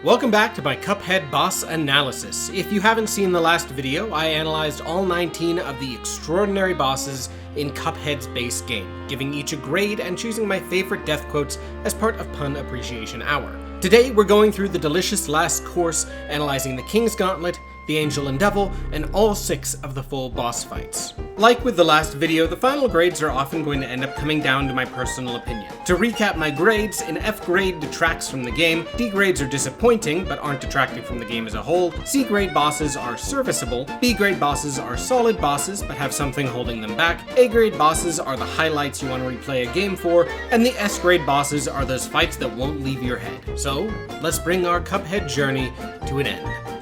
Welcome back to my Cuphead Boss Analysis. If you haven't seen the last video, I analyzed all 19 of the extraordinary bosses in Cuphead's base game, giving each a grade and choosing my favorite death quotes as part of Pun Appreciation Hour. Today we're going through the delicious last course, analyzing the King's Gauntlet, the Angel and Devil, and all 6 of the full boss fights. Like with the last video, the final grades are often going to end up coming down to my personal opinion. To recap my grades, an F grade detracts from the game, D grades are disappointing but aren't detracting from the game as a whole, C grade bosses are serviceable, B grade bosses are solid bosses but have something holding them back, A grade bosses are the highlights you want to replay a game for, and the S grade bosses are those fights that won't leave your head. So, let's bring our Cuphead journey to an end.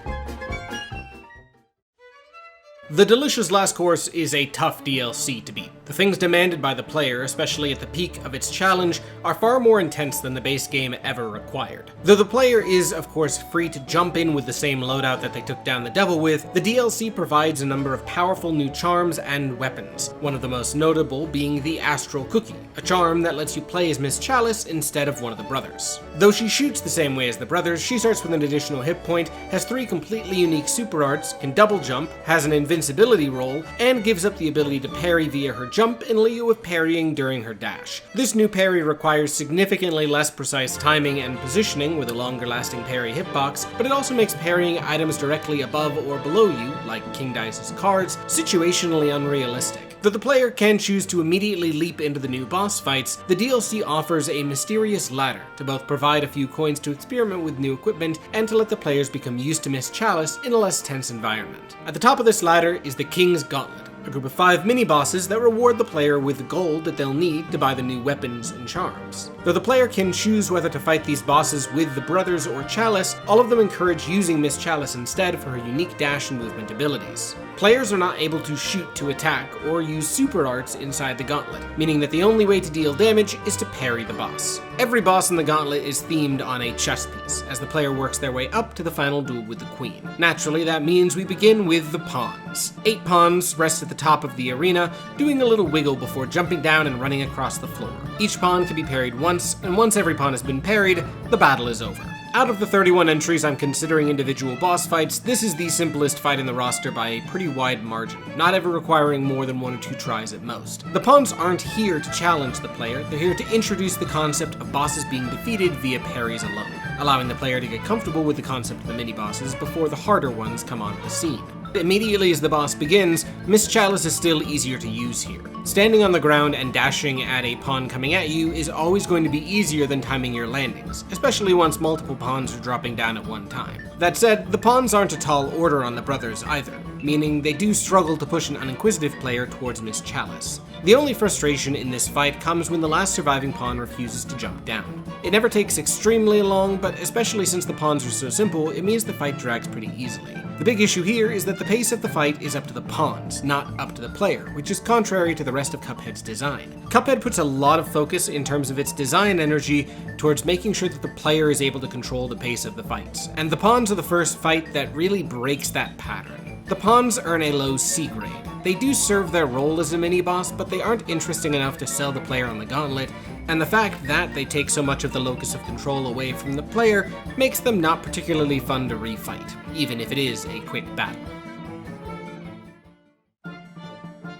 The delicious last course is a tough DLC to beat. The things demanded by the player, especially at the peak of its challenge, are far more intense than the base game ever required. Though the player is, of course, free to jump in with the same loadout that they took down the devil with, the DLC provides a number of powerful new charms and weapons, one of the most notable being the Astral Cookie, a charm that lets you play as Miss Chalice instead of one of the brothers. Though she shoots the same way as the brothers, she starts with an additional hit point, has 3 completely unique super arts, can double jump, has an invincibility roll, and gives up the ability to parry via her jump in lieu of parrying during her dash. This new parry requires significantly less precise timing and positioning with a longer lasting parry hitbox, but it also makes parrying items directly above or below you, like King Dice's cards, situationally unrealistic. Though the player can choose to immediately leap into the new boss fights, the DLC offers a mysterious ladder to both provide a few coins to experiment with new equipment and to let the players become used to Miss Chalice in a less tense environment. At the top of this ladder is the King's Gauntlet, a group of 5 mini-bosses that reward the player with gold that they'll need to buy the new weapons and charms. Though the player can choose whether to fight these bosses with the brothers or Chalice, all of them encourage using Miss Chalice instead for her unique dash and movement abilities. Players are not able to shoot to attack or use super arts inside the gauntlet, meaning that the only way to deal damage is to parry the boss. Every boss in the gauntlet is themed on a chess piece, as the player works their way up to the final duel with the queen. Naturally, that means we begin with the pawns. 8 pawns rest at the top of the arena, doing a little wiggle before jumping down and running across the floor. Each pawn can be parried once, and once every pawn has been parried, the battle is over. Out of the 31 entries I'm considering individual boss fights, this is the simplest fight in the roster by a pretty wide margin, not ever requiring more than 1 or 2 tries at most. The pawns aren't here to challenge the player, they're here to introduce the concept of bosses being defeated via parries alone, allowing the player to get comfortable with the concept of the mini-bosses before the harder ones come onto the scene. Immediately as the boss begins, Miss Chalice is still easier to use here. Standing on the ground and dashing at a pawn coming at you is always going to be easier than timing your landings, especially once multiple pawns are dropping down at one time. That said, the pawns aren't a tall order on the brothers either, meaning they do struggle to push an uninquisitive player towards Miss Chalice. The only frustration in this fight comes when the last surviving pawn refuses to jump down. It never takes extremely long, but especially since the pawns are so simple, it means the fight drags pretty easily. The big issue here is that the pace of the fight is up to the pawns, not up to the player, which is contrary to the rest of Cuphead's design. Cuphead puts a lot of focus in terms of its design energy towards making sure that the player is able to control the pace of the fights, and the pawns are the first fight that really breaks that pattern. The pawns earn a low C grade. They do serve their role as a mini-boss, but they aren't interesting enough to sell the player on the gauntlet, and the fact that they take so much of the locus of control away from the player makes them not particularly fun to refight, even if it is a quick battle.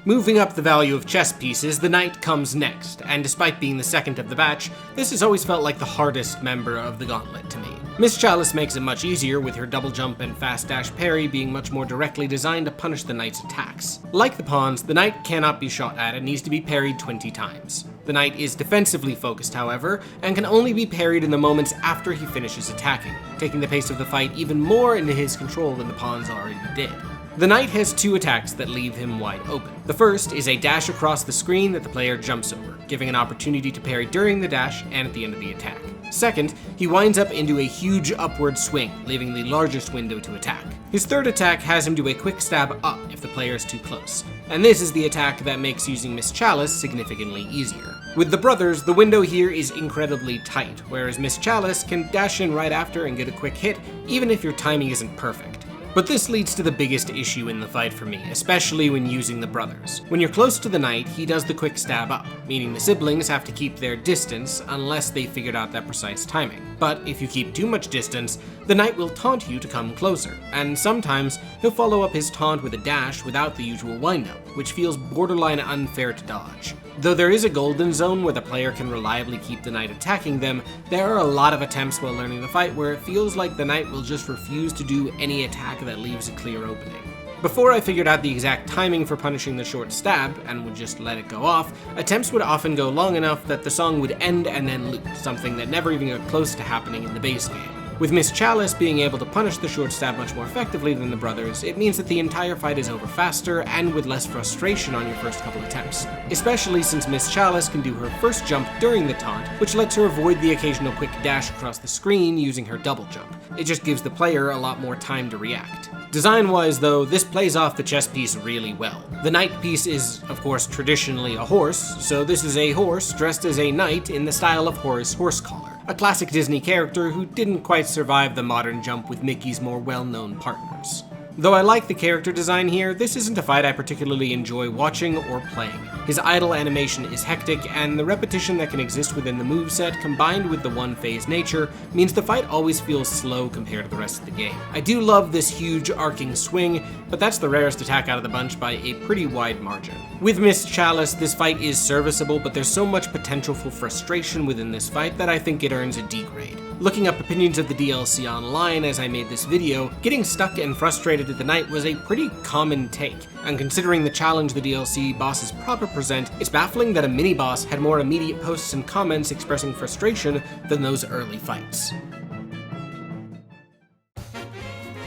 Moving up the value of chess pieces, the knight comes next, and despite being the second of the batch, this has always felt like the hardest member of the gauntlet to me. Miss Chalice makes it much easier, with her double jump and fast dash parry being much more directly designed to punish the knight's attacks. Like the pawns, the knight cannot be shot at and needs to be parried 20 times. The knight is defensively focused, however, and can only be parried in the moments after he finishes attacking, taking the pace of the fight even more into his control than the pawns already did. The knight has 2 attacks that leave him wide open. The first is a dash across the screen that the player jumps over, giving an opportunity to parry during the dash and at the end of the attack. Second, he winds up into a huge upward swing, leaving the largest window to attack. His third attack has him do a quick stab up if the player is too close, and this is the attack that makes using Miss Chalice significantly easier. With the brothers, the window here is incredibly tight, whereas Miss Chalice can dash in right after and get a quick hit, even if your timing isn't perfect. But this leads to the biggest issue in the fight for me, especially when using the brothers. When you're close to the knight, he does the quick stab up, meaning the siblings have to keep their distance unless they figured out that precise timing. But if you keep too much distance, the knight will taunt you to come closer, and sometimes he'll follow up his taunt with a dash without the usual windup, which feels borderline unfair to dodge. Though there is a golden zone where the player can reliably keep the knight attacking them, there are a lot of attempts while learning the fight where it feels like the knight will just refuse to do any attack that leaves a clear opening. Before I figured out the exact timing for punishing the short stab, and would just let it go off, attempts would often go long enough that the song would end and then loop, something that never even got close to happening in the base game. With Miss Chalice being able to punish the short stab much more effectively than the brothers, it means that the entire fight is over faster and with less frustration on your first couple attempts. Especially since Miss Chalice can do her first jump during the taunt, which lets her avoid the occasional quick dash across the screen using her double jump. It just gives the player a lot more time to react. Design-wise though, this plays off the chess piece really well. The knight piece is, of course, traditionally a horse, so this is a horse dressed as a knight in the style of Horace Horsecollar, a classic Disney character who didn't quite survive the modern jump with Mickey's more well-known partners. Though I like the character design here, this isn't a fight I particularly enjoy watching or playing. His idle animation is hectic, and the repetition that can exist within the moveset combined with the one-phase nature means the fight always feels slow compared to the rest of the game. I do love this huge arcing swing, but that's the rarest attack out of the bunch by a pretty wide margin. With Miss Chalice, this fight is serviceable, but there's so much potential for frustration within this fight that I think it earns a D grade. Looking up opinions of the DLC online as I made this video, getting stuck and frustrated at the knight was a pretty common take, and considering the challenge the DLC bosses proper present, it's baffling that a mini-boss had more immediate posts and comments expressing frustration than those early fights.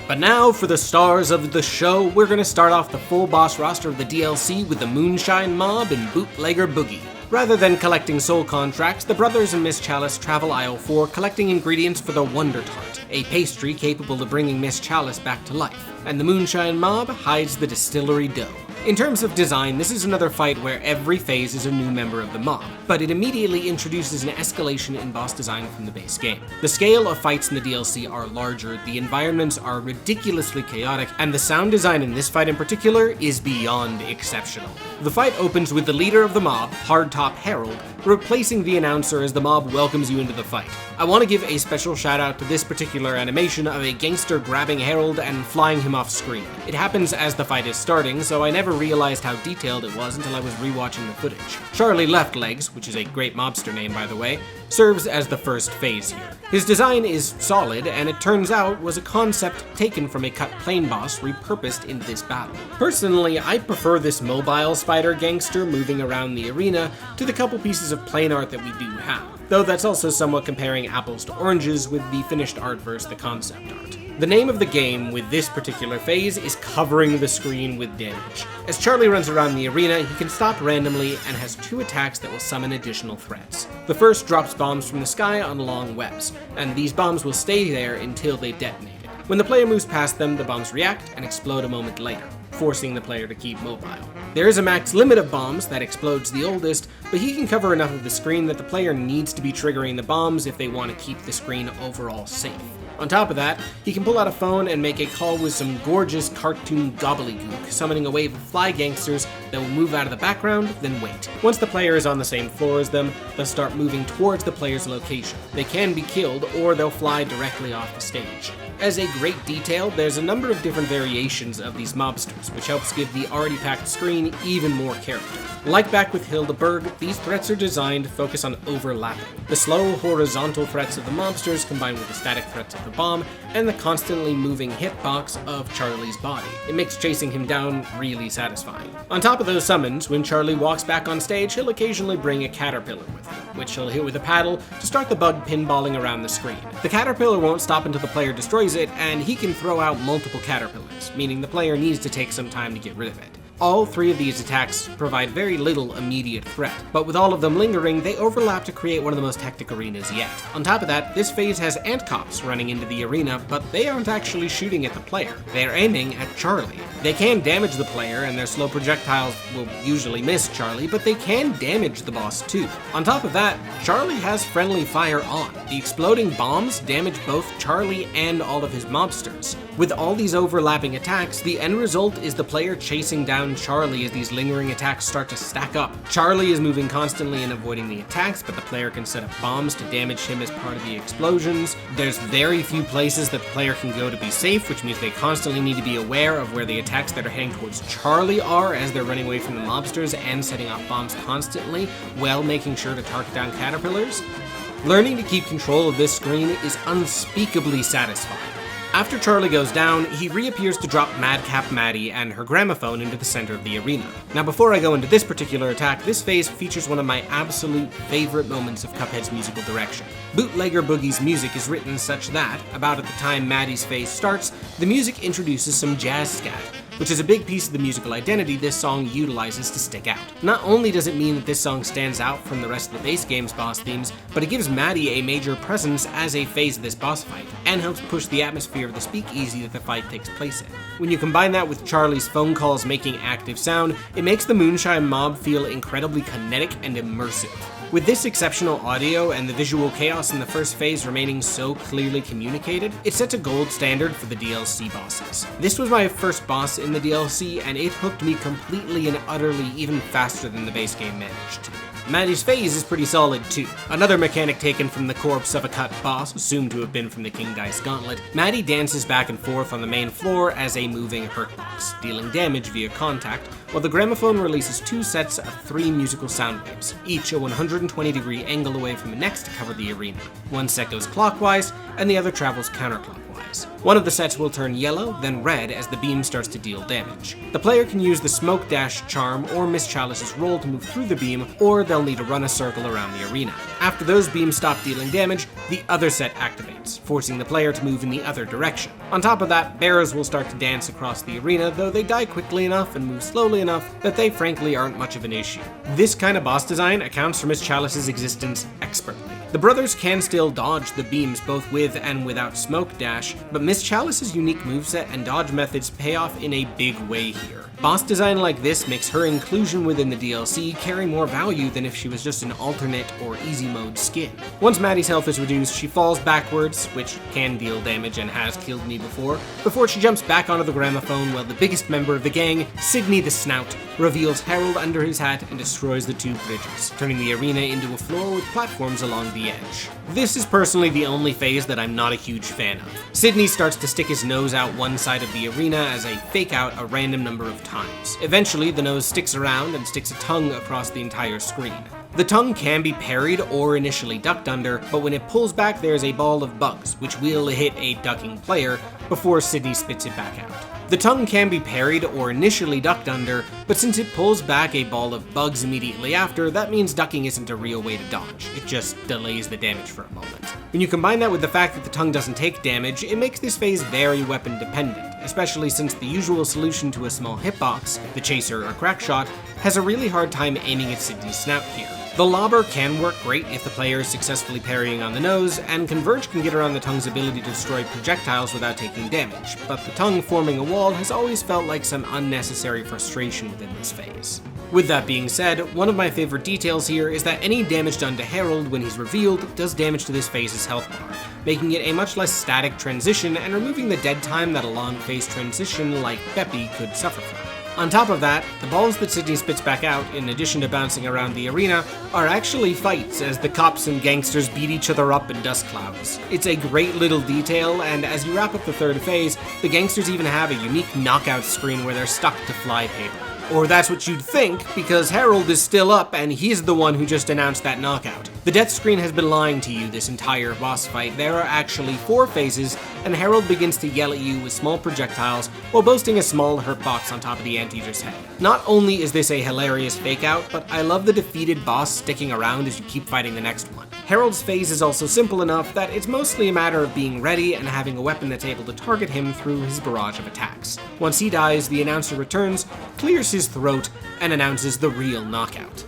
But now for the stars of the show, we're gonna start off the full boss roster of the DLC with the Moonshine Mob and Bootlegger Boogie. Rather than collecting soul contracts, the brothers and Miss Chalice travel Aisle 4 collecting ingredients for the Wonder Tart, a pastry capable of bringing Miss Chalice back to life, and the Moonshine Mob hides the distillery dough. In terms of design, this is another fight where every phase is a new member of the mob, but it immediately introduces an escalation in boss design from the base game. The scale of fights in the DLC are larger, the environments are ridiculously chaotic, and the sound design in this fight in particular is beyond exceptional. The fight opens with the leader of the mob, Hardtop Harold, replacing the announcer as the mob welcomes you into the fight. I want to give a special shout out to this particular animation of a gangster grabbing Harold and flying him off screen. It happens as the fight is starting, so I never realized how detailed it was until I was rewatching the footage. Charlie Leftlegs, which is a great mobster name by the way, serves as the first phase here. His design is solid, and it turns out was a concept taken from a cut plane boss repurposed in this battle. Personally, I prefer this mobile spider gangster moving around the arena to the couple pieces of plain art that we do have, though that's also somewhat comparing apples to oranges with the finished art versus the concept art. The name of the game with this particular phase is covering the screen with damage. As Charlie runs around the arena, he can stop randomly and has 2 attacks that will summon additional threats. The first drops bombs from the sky on long webs, and these bombs will stay there until they've detonated. When the player moves past them, the bombs react and explode a moment later, forcing the player to keep mobile. There is a max limit of bombs that explodes the oldest, but he can cover enough of the screen that the player needs to be triggering the bombs if they want to keep the screen overall safe. On top of that, he can pull out a phone and make a call with some gorgeous cartoon gobbledygook, summoning a wave of fly gangsters that will move out of the background, then wait. Once the player is on the same floor as them, they'll start moving towards the player's location. They can be killed, or they'll fly directly off the stage. As a great detail, there's a number of different variations of these mobsters, which helps give the already packed screen even more character. Like back with Hildeberg, these threats are designed to focus on overlapping. The slow, horizontal threats of the mobsters combined with the static threats of the bomb, and the constantly moving hitbox of Charlie's body. It makes chasing him down really satisfying. On top of those summons, when Charlie walks back on stage, he'll occasionally bring a caterpillar with him, which he'll hit with a paddle to start the bug pinballing around the screen. The caterpillar won't stop until the player destroys it, and he can throw out multiple caterpillars, meaning the player needs to take some time to get rid of it. All three of these attacks provide very little immediate threat, but with all of them lingering, they overlap to create one of the most hectic arenas yet. On top of that, this phase has ant cops running into the arena, but they aren't actually shooting at the player. They're aiming at Charlie. They can damage the player, and their slow projectiles will usually miss Charlie, but they can damage the boss too. On top of that, Charlie has friendly fire on. The exploding bombs damage both Charlie and all of his mobsters. With all these overlapping attacks, the end result is the player chasing down Charlie as these lingering attacks start to stack up. Charlie is moving constantly and avoiding the attacks, but the player can set up bombs to damage him as part of the explosions. There's very few places that the player can go to be safe, which means they constantly need to be aware of where the attacks that are heading towards Charlie are as they're running away from the mobsters and setting off bombs constantly, while making sure to target down caterpillars. Learning to keep control of this screen is unspeakably satisfying. After Charlie goes down, he reappears to drop Madcap Maddie and her gramophone into the center of the arena. Now before I go into this particular attack, this phase features one of my absolute favorite moments of Cuphead's musical direction. Bootlegger Boogie's music is written such that, about at the time Maddie's phase starts, the music introduces some jazz scat, which is a big piece of the musical identity this song utilizes to stick out. Not only does it mean that this song stands out from the rest of the base game's boss themes, but it gives Maddie a major presence as a phase of this boss fight, and helps push the atmosphere of the speakeasy that the fight takes place in. When you combine that with Charlie's phone calls making active sound, it makes the Moonshine Mob feel incredibly kinetic and immersive. With this exceptional audio and the visual chaos in the first phase remaining so clearly communicated, it sets a gold standard for the DLC bosses. This was my first boss in the DLC, and it hooked me completely and utterly, even faster than the base game managed to. Maddie's phase is pretty solid too. Another mechanic taken from the corpse of a cut boss, assumed to have been from the King Dice Gauntlet, Maddie dances back and forth on the main floor as a moving hurt box, dealing damage via contact, while the gramophone releases two sets of 3 musical sound waves, each a 120-degree angle away from the next to cover the arena. One set goes clockwise, and the other travels counterclockwise. One of the sets will turn yellow, then red as the beam starts to deal damage. The player can use the Smoke Dash charm or Miss Chalice's roll to move through the beam, or they'll need to run a circle around the arena. After those beams stop dealing damage, the other set activates, forcing the player to move in the other direction. On top of that, bears will start to dance across the arena, though they die quickly enough and move slowly enough that they frankly aren't much of an issue. This kind of boss design accounts for Miss Chalice's existence expertly. The brothers can still dodge the beams both with and without Smoke Dash, but Miss Chalice's unique moveset and dodge methods pay off in a big way here. Boss design like this makes her inclusion within the DLC carry more value than if she was just an alternate or easy mode skin. Once Maddie's health is reduced, she falls backwards, which can deal damage and has killed me before she jumps back onto the gramophone while the biggest member of the gang, Sydney the Snout, reveals Harold under his hat and destroys the 2 bridges, turning the arena into a floor with platforms along the edge. This is personally the only phase that I'm not a huge fan of. Sydney starts to stick his nose out one side of the arena as a fake out a random number of times. Eventually, the nose sticks around and sticks a tongue across the entire screen. The tongue can be parried or initially ducked under, but when it pulls back there is a ball of bugs, which will hit a ducking player before Sydney spits it back out. The tongue can be parried or initially ducked under, but since it pulls back a ball of bugs immediately after, that means ducking isn't a real way to dodge, it just delays the damage for a moment. When you combine that with the fact that the tongue doesn't take damage, it makes this phase very weapon dependent, especially since the usual solution to a small hitbox, the chaser or crack shot, has a really hard time aiming at Sydney's snout here. The lobber can work great if the player is successfully parrying on the nose, and Converge can get around the tongue's ability to destroy projectiles without taking damage, but the tongue forming a wall has always felt like some unnecessary frustration within this phase. With that being said, one of my favorite details here is that any damage done to Harold when he's revealed does damage to this phase's health bar, making it a much less static transition and removing the dead time that a long phase transition like Peppy could suffer from. On top of that, the balls that Sydney spits back out, in addition to bouncing around the arena, are actually fights as the cops and gangsters beat each other up in dust clouds. It's a great little detail, and as you wrap up the third phase, the gangsters even have a unique knockout screen where they're stuck to fly paper. Or that's what you'd think, because Harold is still up and he's the one who just announced that knockout. The death screen has been lying to you this entire boss fight. There are actually 4 phases, and Harold begins to yell at you with small projectiles while boasting a small hurt box on top of the anteater's head. Not only is this a hilarious fake out, but I love the defeated boss sticking around as you keep fighting the next one. Harold's phase is also simple enough that it's mostly a matter of being ready and having a weapon that's able to target him through his barrage of attacks. Once he dies, the announcer returns, clears his throat, and announces the real knockout.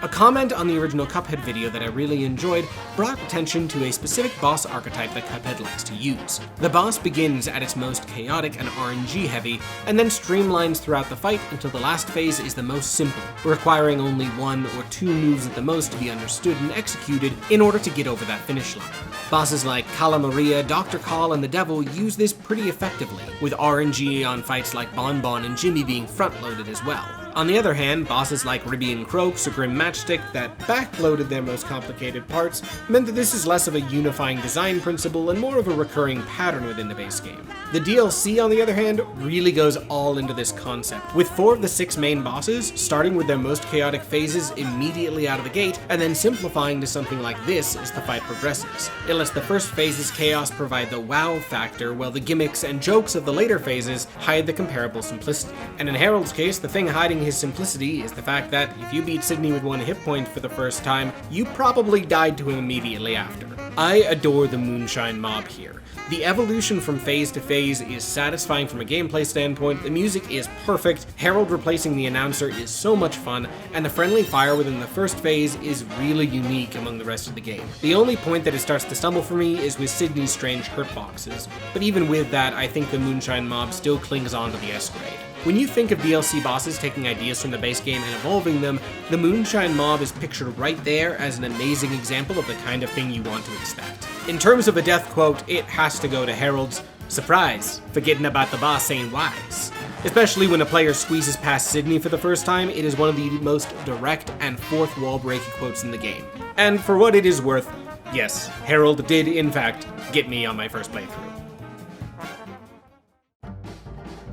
A comment on the original Cuphead video that I really enjoyed brought attention to a specific boss archetype that Cuphead likes to use. The boss begins at its most chaotic and RNG heavy, and then streamlines throughout the fight until the last phase is the most simple, requiring only 1 or 2 moves at the most to be understood and executed in order to get over that finish line. Bosses like Cala Maria, Dr. Call, and the Devil use this pretty effectively, with RNG on fights like Bonbon and Jimmy being front-loaded as well. On the other hand, bosses like Ribby and Croaks or Grim Matchstick that backloaded their most complicated parts meant that this is less of a unifying design principle and more of a recurring pattern within the base game. The DLC, on the other hand, really goes all into this concept, with 4 of the 6 main bosses starting with their most chaotic phases immediately out of the gate, and then simplifying to something like this as the fight progresses. It lets the first phase's chaos provide the wow factor, while the gimmicks and jokes of the later phases hide the comparable simplicity. And in Harold's case, the thing hiding his simplicity is the fact that if you beat Sydney with 1 hit point for the first time, you probably died to him immediately after. I adore the Moonshine Mob here. The evolution from phase to phase is satisfying from a gameplay standpoint, the music is perfect, Harold replacing the announcer is so much fun, and the friendly fire within the first phase is really unique among the rest of the game. The only point that it starts to stumble for me is with Sydney's strange hurt boxes, but even with that, I think the Moonshine Mob still clings on to the S grade. When you think of DLC bosses taking ideas from the base game and evolving them, the Moonshine Mob is pictured right there as an amazing example of the kind of thing you want to expect. In terms of a death quote, it has to go to Harold's "Surprise, forgetting about the boss ain't wise." Especially when a player squeezes past Sydney for the first time, it is one of the most direct and fourth wall breaking quotes in the game. And for what it is worth, yes, Harold did in fact get me on my first playthrough.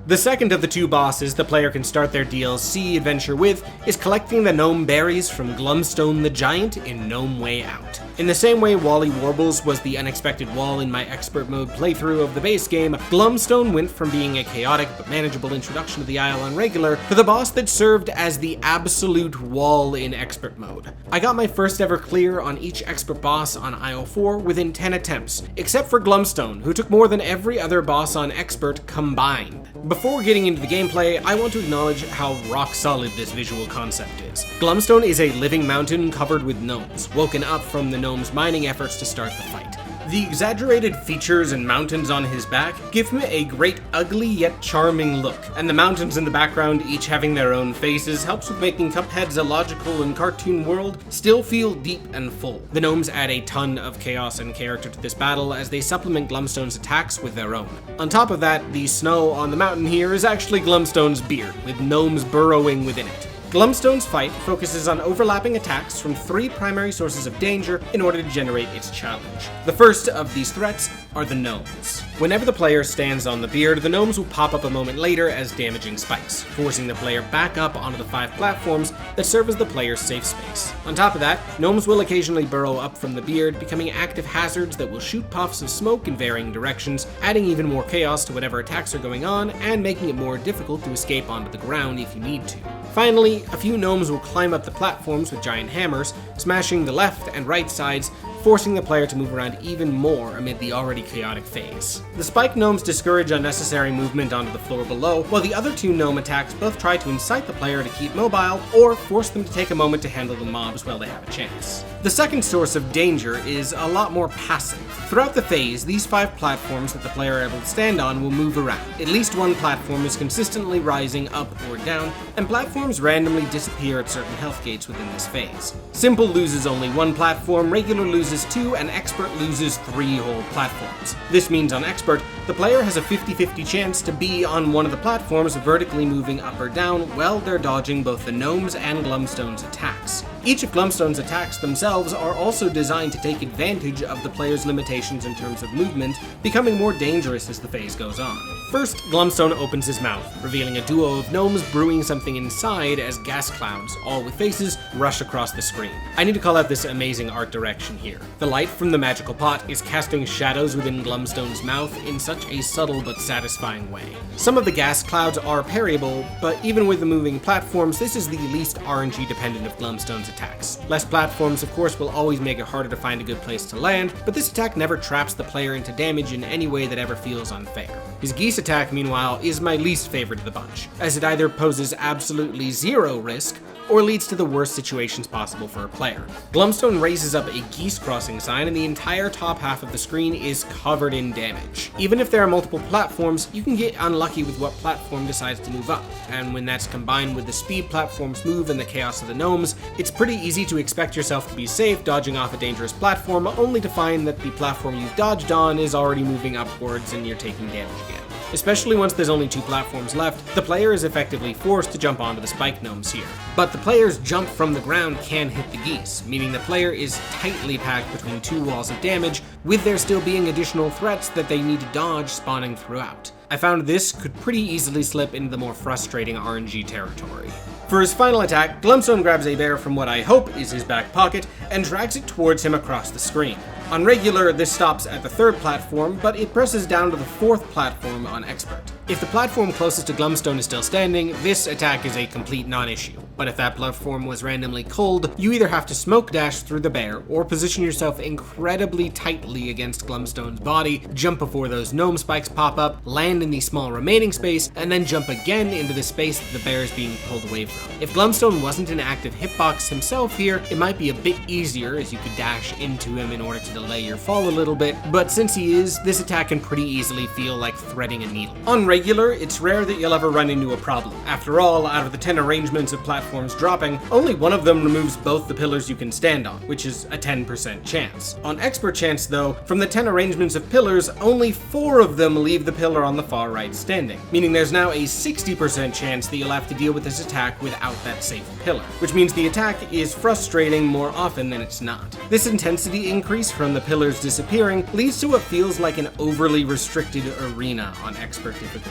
The second of the 2 bosses the player can start their DLC adventure with is collecting the gnome berries from Glumstone the Giant in Gnome Way Out. In the same way Wally Warbles was the unexpected wall in my expert mode playthrough of the base game, Glumstone went from being a chaotic but manageable introduction to the Isle on regular to the boss that served as the absolute wall in expert mode. I got my first ever clear on each expert boss on Isle 4 within 10 attempts, except for Glumstone, who took more than every other boss on expert combined. Before getting into the gameplay, I want to acknowledge how rock solid this visual concept is. Glumstone is a living mountain covered with gnomes, woken up from the gnomes' mining efforts to start the fight. The exaggerated features and mountains on his back give him a great ugly yet charming look, and the mountains in the background each having their own faces helps with making Cuphead's illogical and cartoon world still feel deep and full. The gnomes add a ton of chaos and character to this battle as they supplement Glumstone's attacks with their own. On top of that, the snow on the mountain here is actually Glumstone's beard, with gnomes burrowing within it. Glumstone's fight focuses on overlapping attacks from 3 primary sources of danger in order to generate its challenge. The first of these threats are the gnomes. Whenever the player stands on the beard, the gnomes will pop up a moment later as damaging spikes, forcing the player back up onto the 5 platforms that serve as the player's safe space. On top of that, gnomes will occasionally burrow up from the beard, becoming active hazards that will shoot puffs of smoke in varying directions, adding even more chaos to whatever attacks are going on, and making it more difficult to escape onto the ground if you need to. Finally, a few gnomes will climb up the platforms with giant hammers, smashing the left and right sides, forcing the player to move around even more amid the already chaotic phase. The spike gnomes discourage unnecessary movement onto the floor below, while the other 2 gnome attacks both try to incite the player to keep mobile, or force them to take a moment to handle the mobs while they have a chance. The second source of danger is a lot more passive. Throughout the phase, these 5 platforms that the player are able to stand on will move around. At least one platform is consistently rising up or down, and platforms randomly disappear at certain health gates within this phase. Simple loses only 1 platform, regular loses 2, and expert loses 3 whole platforms. This means on expert, the player has a 50-50 chance to be on one of the platforms vertically moving up or down while they're dodging both the gnomes and Glumstone's attacks. Each of Glumstone's attacks themselves are also designed to take advantage of the player's limitations in terms of movement, becoming more dangerous as the phase goes on. First, Glumstone opens his mouth, revealing a duo of gnomes brewing something inside as gas clouds, all with faces, rush across the screen. I need to call out this amazing art direction here. The light from the magical pot is casting shadows within Glumstone's mouth in such a subtle but satisfying way. Some of the gas clouds are parryable, but even with the moving platforms, this is the least RNG dependent of Glumstone's attacks. Less platforms, of course, will always make it harder to find a good place to land, but this attack never traps the player into damage in any way that ever feels unfair. His geese attack, meanwhile, is my least favorite of the bunch, as it either poses absolutely zero risk, or leads to the worst situations possible for a player. Glumstone raises up a geese crossing sign and the entire top half of the screen is covered in damage. Even if there are multiple platforms, you can get unlucky with what platform decides to move up, and when that's combined with the speed platforms move and the chaos of the gnomes, it's pretty easy to expect yourself to be safe dodging off a dangerous platform, only to find that the platform you've dodged on is already moving upwards and you're taking damage again. Especially once there's only 2 platforms left, the player is effectively forced to jump onto the spike gnomes here. But the player's jump from the ground can hit the geese, meaning the player is tightly packed between 2 walls of damage, with there still being additional threats that they need to dodge spawning throughout. I found this could pretty easily slip into the more frustrating RNG territory. For his final attack, Glumstone grabs a bear from what I hope is his back pocket and drags it towards him across the screen. On regular, this stops at the 3rd platform, but it presses down to the 4th platform on expert. If the platform closest to Glumstone is still standing, this attack is a complete non-issue. But if that platform was randomly culled, you either have to smoke dash through the bear, or position yourself incredibly tightly against Glumstone's body, jump before those gnome spikes pop up, land in the small remaining space, and then jump again into the space that the bear is being pulled away from. If Glumstone wasn't an active hitbox himself here, it might be a bit easier as you could dash into him in order to delay your fall a little bit, but since he is, this attack can pretty easily feel like threading a needle. On regular, it's rare that you'll ever run into a problem. After all, out of the 10 arrangements of platforms dropping, only one of them removes both the pillars you can stand on, which is a 10% chance. On expert chance though, from the 10 arrangements of pillars, only 4 of them leave the pillar on the far right standing, meaning there's now a 60% chance that you'll have to deal with this attack without that safe pillar, which means the attack is frustrating more often than it's not. This intensity increase from the pillars disappearing leads to what feels like an overly restricted arena on expert difficulty.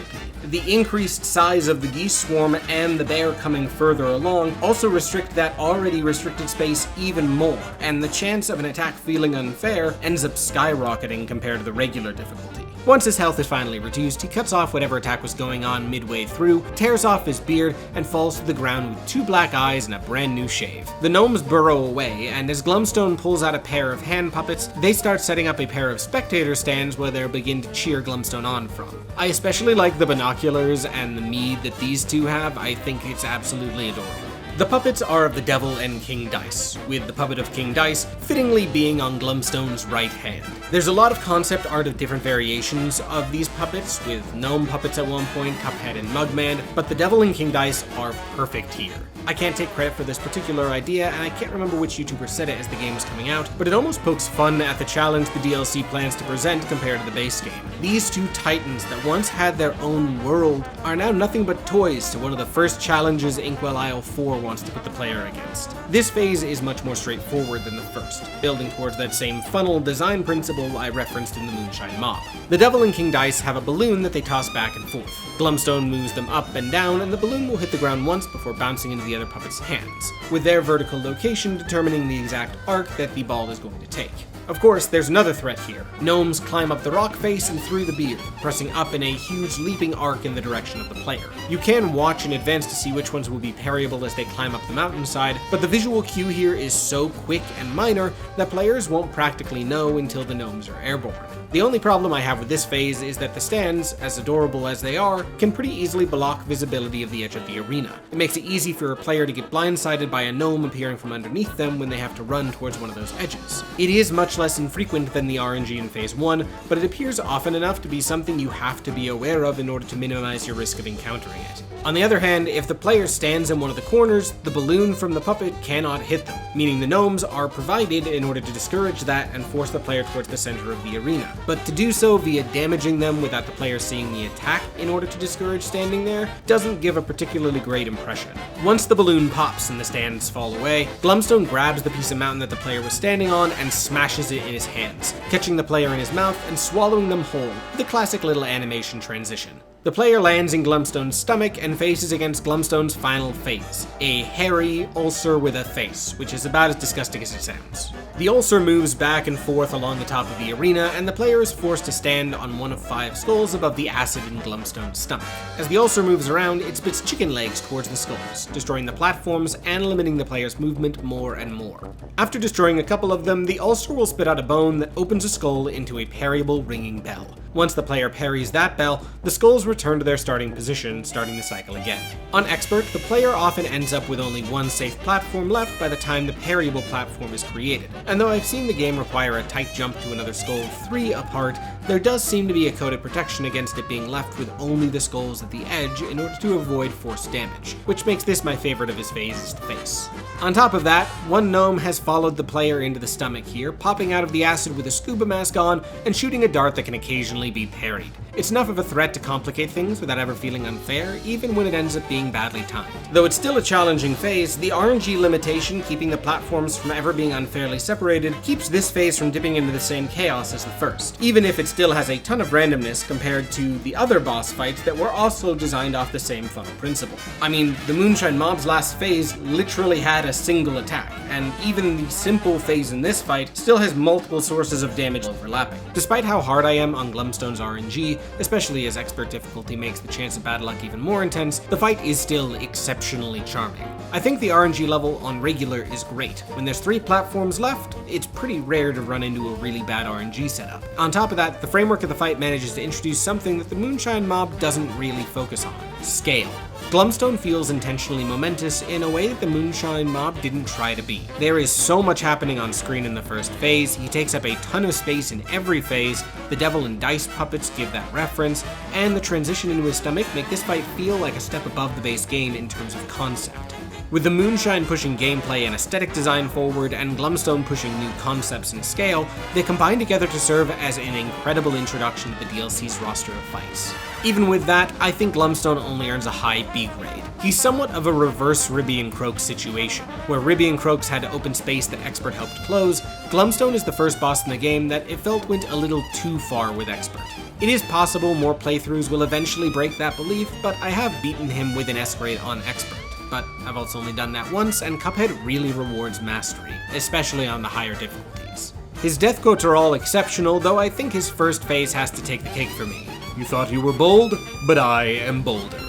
The increased size of the geese swarm and the bear coming further along also restrict that already restricted space even more, and the chance of an attack feeling unfair ends up skyrocketing compared to the regular difficulty. Once his health is finally reduced, he cuts off whatever attack was going on midway through, tears off his beard, and falls to the ground with 2 black eyes and a brand new shave. The gnomes burrow away, and as Glumstone pulls out a pair of hand puppets, they start setting up a pair of spectator stands where they'll begin to cheer Glumstone on from. I especially like the binoculars and the mead that these 2 have. I think it's absolutely adorable. The puppets are of the Devil and King Dice, with the puppet of King Dice fittingly being on Glumstone's right hand. There's a lot of concept art of different variations of these puppets, with gnome puppets at one point, Cuphead and Mugman, but the Devil and King Dice are perfect here. I can't take credit for this particular idea, and I can't remember which YouTuber said it as the game was coming out, but it almost pokes fun at the challenge the DLC plans to present compared to the base game. These 2 titans that once had their own world are now nothing but toys to one of the first challenges Inkwell Isle 4 wants to put the player against. This phase is much more straightforward than the first, building towards that same funnel design principle I referenced in the Moonshine Mob. The Devil and King Dice have a balloon that they toss back and forth. Glumstone moves them up and down, and the balloon will hit the ground once before bouncing into the other puppet's hands, with their vertical location determining the exact arc that the ball is going to take. Of course, there's another threat here. Gnomes climb up the rock face and through the beard, pressing up in a huge leaping arc in the direction of the player. You can watch in advance to see which ones will be parryable as they climb up the mountainside, but the visual cue here is so quick and minor that players won't practically know until the gnomes are airborne. The only problem I have with this phase is that the stands, as adorable as they are, can pretty easily block visibility of the edge of the arena. It makes it easy for a player to get blindsided by a gnome appearing from underneath them when they have to run towards one of those edges. It is much less infrequent than the RNG in Phase 1, but it appears often enough to be something you have to be aware of in order to minimize your risk of encountering it. On the other hand, if the player stands in one of the corners, the balloon from the puppet cannot hit them, meaning the gnomes are provided in order to discourage that and force the player towards the center of the arena. But to do so via damaging them without the player seeing the attack in order to discourage standing there doesn't give a particularly great impression. Once the balloon pops and the stands fall away, Glumstone grabs the piece of mountain that the player was standing on and smashes it in his hands, catching the player in his mouth and swallowing them whole, with a classic little animation transition. The player lands in Glumstone's stomach and faces against Glumstone's final phase, a hairy ulcer with a face, which is about as disgusting as it sounds. The ulcer moves back and forth along the top of the arena, and the player is forced to stand on one of 5 skulls above the acid in Glumstone's stomach. As the ulcer moves around, it spits chicken legs towards the skulls, destroying the platforms and limiting the player's movement more and more. After destroying a couple of them, the ulcer will spit out a bone that opens a skull into a parryable ringing bell. Once the player parries that bell, the skulls return to their starting position, starting the cycle again. On Expert, the player often ends up with only one safe platform left by the time the parryable platform is created. And though I've seen the game require a tight jump to another skull 3 apart, there does seem to be a coded protection against it being left with only the skulls at the edge in order to avoid forced damage, which makes this my favorite of his phases to face. On top of that, one gnome has followed the player into the stomach here, popping out of the acid with a scuba mask on and shooting a dart that can occasionally be parried. It's enough of a threat to complicate things without ever feeling unfair, even when it ends up being badly timed. Though it's still a challenging phase, the RNG limitation keeping the platforms from ever being unfairly separated keeps this phase from dipping into the same chaos as the first, even if it still has a ton of randomness compared to the other boss fights that were also designed off the same funnel principle. I mean, the Moonshine Mob's last phase literally had a single attack, and even the simple phase in this fight still has multiple sources of damage overlapping. Despite how hard I am on Glumstone's RNG, especially as Expert difficulty makes the chance of bad luck even more intense, the fight is still exceptionally charming. I think the RNG level on regular is great. When there's 3 platforms left, it's pretty rare to run into a really bad RNG setup. On top of that, the framework of the fight manages to introduce something that the Moonshine Mob doesn't really focus on: scale. Glumstone feels intentionally momentous in a way that the Moonshine Mob didn't try to be. There is so much happening on screen in the first phase, he takes up a ton of space in every phase, the devil and dice puppets give that reference, and the transition into his stomach make this fight feel like a step above the base game in terms of concept. With the Moonshine pushing gameplay and aesthetic design forward, and Glumstone pushing new concepts and scale, they combine together to serve as an incredible introduction to the DLC's roster of fights. Even with that, I think Glumstone only earns a high B grade. He's somewhat of a reverse Ribby and Croaks situation. Where Ribby and Croaks had to open space that Expert helped close, Glumstone is the first boss in the game that it felt went a little too far with Expert. It is possible more playthroughs will eventually break that belief, but I have beaten him with an S grade on Expert. But I've also only done that once, and Cuphead really rewards mastery, especially on the higher difficulties. His death quotes are all exceptional, though I think his first phase has to take the cake for me. You thought you were bold, but I am bolder.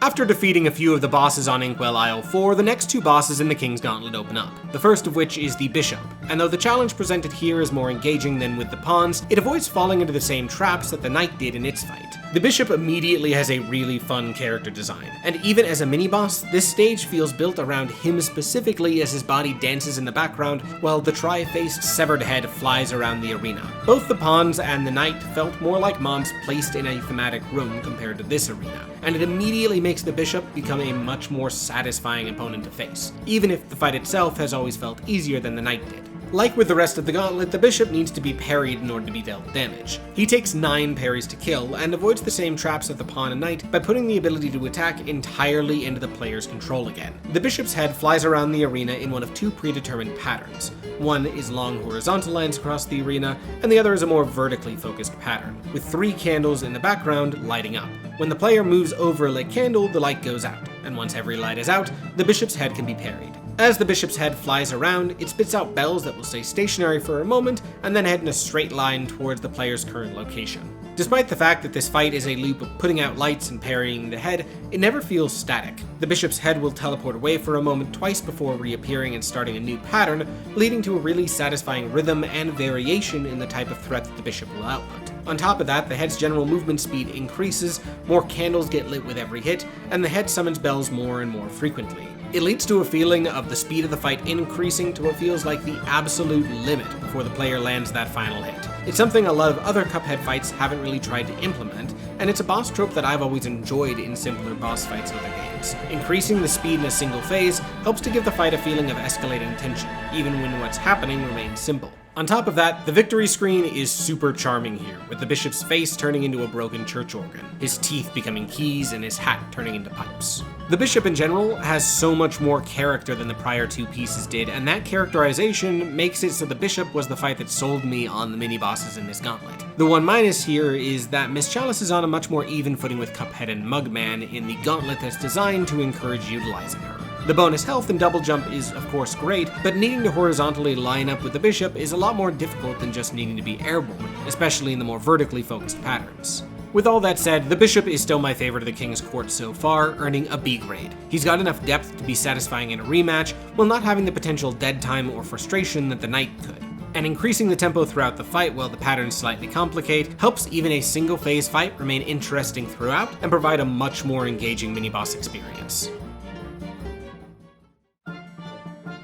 After defeating a few of the bosses on Inkwell Isle 4, the next 2 bosses in the King's Gauntlet open up, the first of which is the Bishop, and though the challenge presented here is more engaging than with the pawns, it avoids falling into the same traps that the Knight did in its fight. The Bishop immediately has a really fun character design, and even as a mini-boss, this stage feels built around him specifically as his body dances in the background while the tri-faced severed head flies around the arena. Both the pawns and the Knight felt more like mobs placed in a thematic room compared to this arena, and it immediately makes the Bishop become a much more satisfying opponent to face, even if the fight itself has always felt easier than the Knight did. Like with the rest of the gauntlet, the Bishop needs to be parried in order to be dealt damage. He takes 9 parries to kill, and avoids the same traps of the Pawn and Knight by putting the ability to attack entirely into the player's control again. The Bishop's head flies around the arena in one of 2 predetermined patterns. One is long horizontal lines across the arena, and the other is a more vertically focused pattern, with 3 candles in the background lighting up. When the player moves over a lit candle, the light goes out, and once every light is out, the Bishop's head can be parried. As the Bishop's head flies around, it spits out bells that will stay stationary for a moment and then head in a straight line towards the player's current location. Despite the fact that this fight is a loop of putting out lights and parrying the head, it never feels static. The Bishop's head will teleport away for a moment twice before reappearing and starting a new pattern, leading to a really satisfying rhythm and variation in the type of threat that the Bishop will output. On top of that, the head's general movement speed increases, more candles get lit with every hit, and the head summons bells more and more frequently. It leads to a feeling of the speed of the fight increasing to what feels like the absolute limit before the player lands that final hit. It's something a lot of other Cuphead fights haven't really tried to implement, and it's a boss trope that I've always enjoyed in simpler boss fights in other games. Increasing the speed in a single phase helps to give the fight a feeling of escalated tension, even when what's happening remains simple. On top of that, the victory screen is super charming here, with the bishop's face turning into a broken church organ, his teeth becoming keys, and his hat turning into pipes. The bishop in general has so much more character than the prior two pieces did, and that characterization makes it so the bishop was the fight that sold me on the mini-bosses in this gauntlet. The one minus here is that Miss Chalice is on a much more even footing with Cuphead and Mugman in the gauntlet that's designed to encourage utilizing her. The bonus health and double jump is of course great, but needing to horizontally line up with the bishop is a lot more difficult than just needing to be airborne, especially in the more vertically focused patterns. With all that said, the bishop is still my favorite of the King's Court so far, earning a B grade. He's got enough depth to be satisfying in a rematch, while not having the potential dead time or frustration that the knight could. And increasing the tempo throughout the fight while the patterns slightly complicate helps even a single phase fight remain interesting throughout and provide a much more engaging mini-boss experience.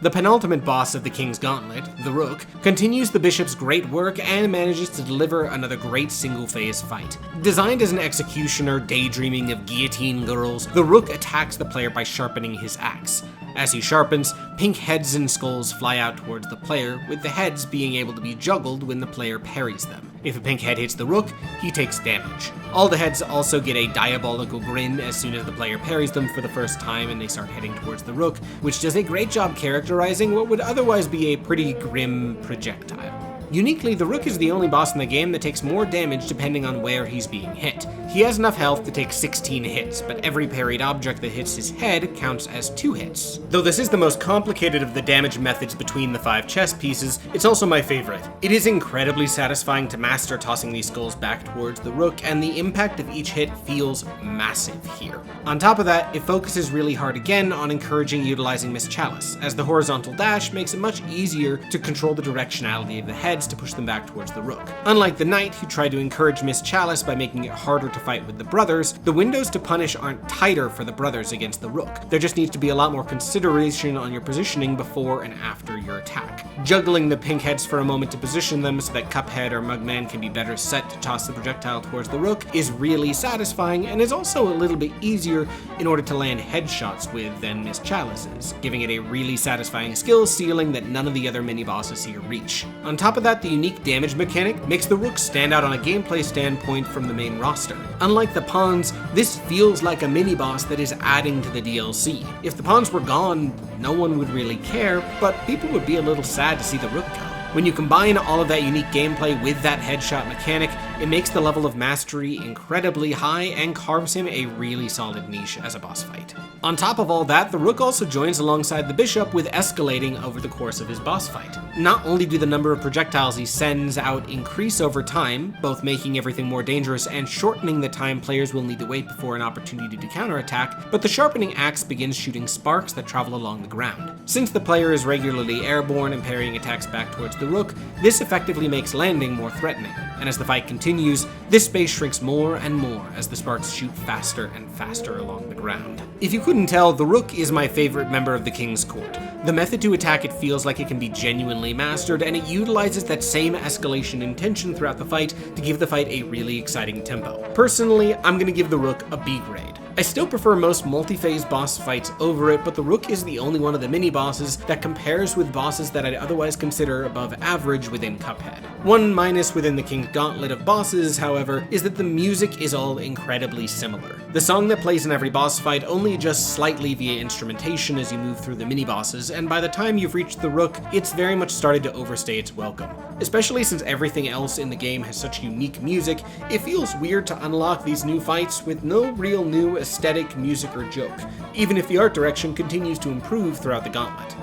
The penultimate boss of the King's Gauntlet, the Rook, continues the bishop's great work and manages to deliver another great single-phase fight. Designed as an executioner daydreaming of guillotine girls, the Rook attacks the player by sharpening his axe. As he sharpens, pink heads and skulls fly out towards the player, with the heads being able to be juggled when the player parries them. If a pink head hits the Rook, he takes damage. All the heads also get a diabolical grin as soon as the player parries them for the first time and they start heading towards the Rook, which does a great job characterizing what would otherwise be a pretty grim projectile. Uniquely, the Rook is the only boss in the game that takes more damage depending on where he's being hit. He has enough health to take 16 hits, but every parried object that hits his head counts as 2 hits. Though this is the most complicated of the damage methods between the 5 chess pieces, it's also my favorite. It is incredibly satisfying to master tossing these skulls back towards the Rook, and the impact of each hit feels massive here. On top of that, it focuses really hard again on encouraging utilizing Miss Chalice, as the horizontal dash makes it much easier to control the directionality of the heads to push them back towards the Rook. Unlike the Knight, who tried to encourage Miss Chalice by making it harder to fight with the brothers, the windows to punish aren't tighter for the brothers against the Rook. There just needs to be a lot more consideration on your positioning before and after your attack. Juggling the pink heads for a moment to position them so that Cuphead or Mugman can be better set to toss the projectile towards the Rook is really satisfying, and is also a little bit easier in order to land headshots with than Miss Chalice's, giving it a really satisfying skill ceiling that none of the other mini-bosses here reach. On top of that, the unique damage mechanic makes the Rook stand out on a gameplay standpoint from the main roster. Unlike the pawns, this feels like a mini-boss that is adding to the DLC. If the pawns were gone, no one would really care, but people would be a little sad to see the Rook go. When you combine all of that unique gameplay with that headshot mechanic, it makes the level of mastery incredibly high and carves him a really solid niche as a boss fight. On top of all that, the Rook also joins alongside the Bishop with escalating over the course of his boss fight. Not only do the number of projectiles he sends out increase over time, both making everything more dangerous and shortening the time players will need to wait before an opportunity to counterattack, but the sharpening axe begins shooting sparks that travel along the ground. Since the player is regularly airborne and parrying attacks back towards the Rook, this effectively makes landing more threatening, and as the fight continues, this space shrinks more and more as the sparks shoot faster and faster along the ground. If you couldn't tell, the Rook is my favorite member of the King's Court. The method to attack it feels like it can be genuinely mastered, and it utilizes that same escalation and tension throughout the fight to give the fight a really exciting tempo. Personally, I'm gonna give the Rook a B grade. I still prefer most multi-phase boss fights over it, but the Rook is the only one of the mini-bosses that compares with bosses that I'd otherwise consider above average within Cuphead. One minus within the King's Gauntlet of bosses, however, is that the music is all incredibly similar. The song that plays in every boss fight only adjusts slightly via instrumentation as you move through the mini-bosses, and by the time you've reached the Rook, it's very much started to overstay its welcome. Especially since everything else in the game has such unique music, it feels weird to unlock these new fights with no real new aesthetic, music, or joke, even if the art direction continues to improve throughout the Gauntlet.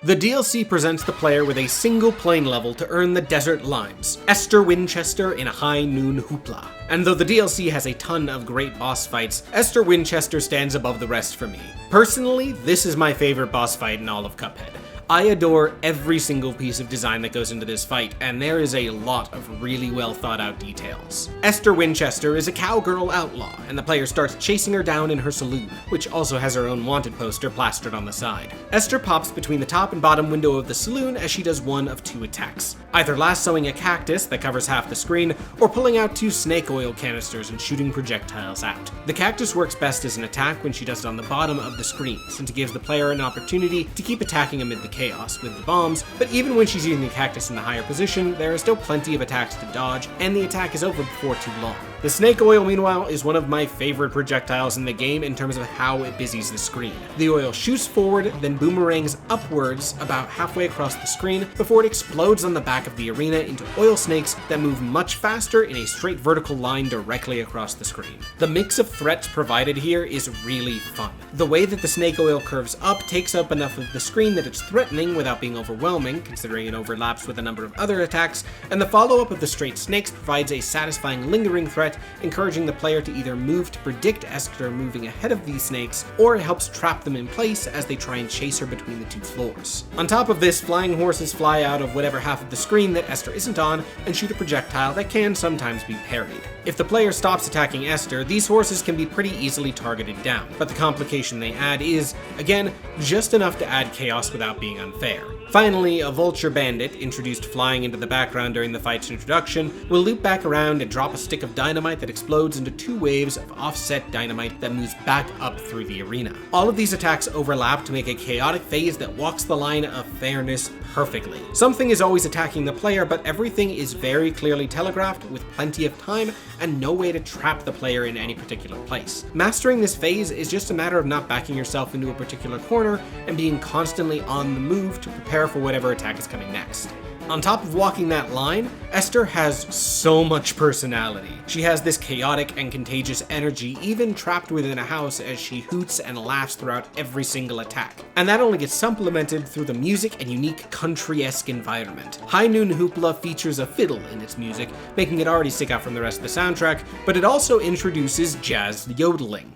The DLC presents the player with a single plane level to earn the Desert Limes, Esther Winchester in a High Noon Hoopla. And though the DLC has a ton of great boss fights, Esther Winchester stands above the rest for me. Personally, this is my favorite boss fight in all of Cuphead. I adore every single piece of design that goes into this fight, and there is a lot of really well thought out details. Esther Winchester is a cowgirl outlaw, and the player starts chasing her down in her saloon, which also has her own wanted poster plastered on the side. Esther pops between the top and bottom window of the saloon as she does one of 2 attacks, either lassoing a cactus that covers half the screen, or pulling out 2 snake oil canisters and shooting projectiles out. The cactus works best as an attack when she does it on the bottom of the screen, since it gives the player an opportunity to keep attacking amid the chaos. chaos with the bombs, but even when she's using the cactus in the higher position, there are still plenty of attacks to dodge, and the attack is over before too long. The snake oil, meanwhile, is one of my favorite projectiles in the game in terms of how it busies the screen. The oil shoots forward, then boomerangs upwards about halfway across the screen before it explodes on the back of the arena into oil snakes that move much faster in a straight vertical line directly across the screen. The mix of threats provided here is really fun. The way that the snake oil curves up takes up enough of the screen that it's threatening without being overwhelming, considering it overlaps with a number of other attacks, and the follow-up of the straight snakes provides a satisfying lingering threat, encouraging the player to either move to predict Esther moving ahead of these snakes, or it helps trap them in place as they try and chase her between the two floors. On top of this, flying horses fly out of whatever half of the screen that Esther isn't on and shoot a projectile that can sometimes be parried. If the player stops attacking Esther, these horses can be pretty easily targeted down, but the complication they add is, again, just enough to add chaos without being unfair. Finally, a vulture bandit, introduced flying into the background during the fight's introduction, will loop back around and drop a stick of dynamite that explodes into 2 waves of offset dynamite that moves back up through the arena. All of these attacks overlap to make a chaotic phase that walks the line of fairness perfectly. Something is always attacking the player, but everything is very clearly telegraphed with plenty of time and no way to trap the player in any particular place. Mastering this phase is just a matter of not backing yourself into a particular corner and being constantly on the move to prepare for whatever attack is coming next. On top of walking that line, Esther has so much personality. She has this chaotic and contagious energy even trapped within a house as she hoots and laughs throughout every single attack. And that only gets supplemented through the music and unique country-esque environment. High Noon Hoopla features a fiddle in its music, making it already stick out from the rest of the soundtrack, but it also introduces jazz yodeling.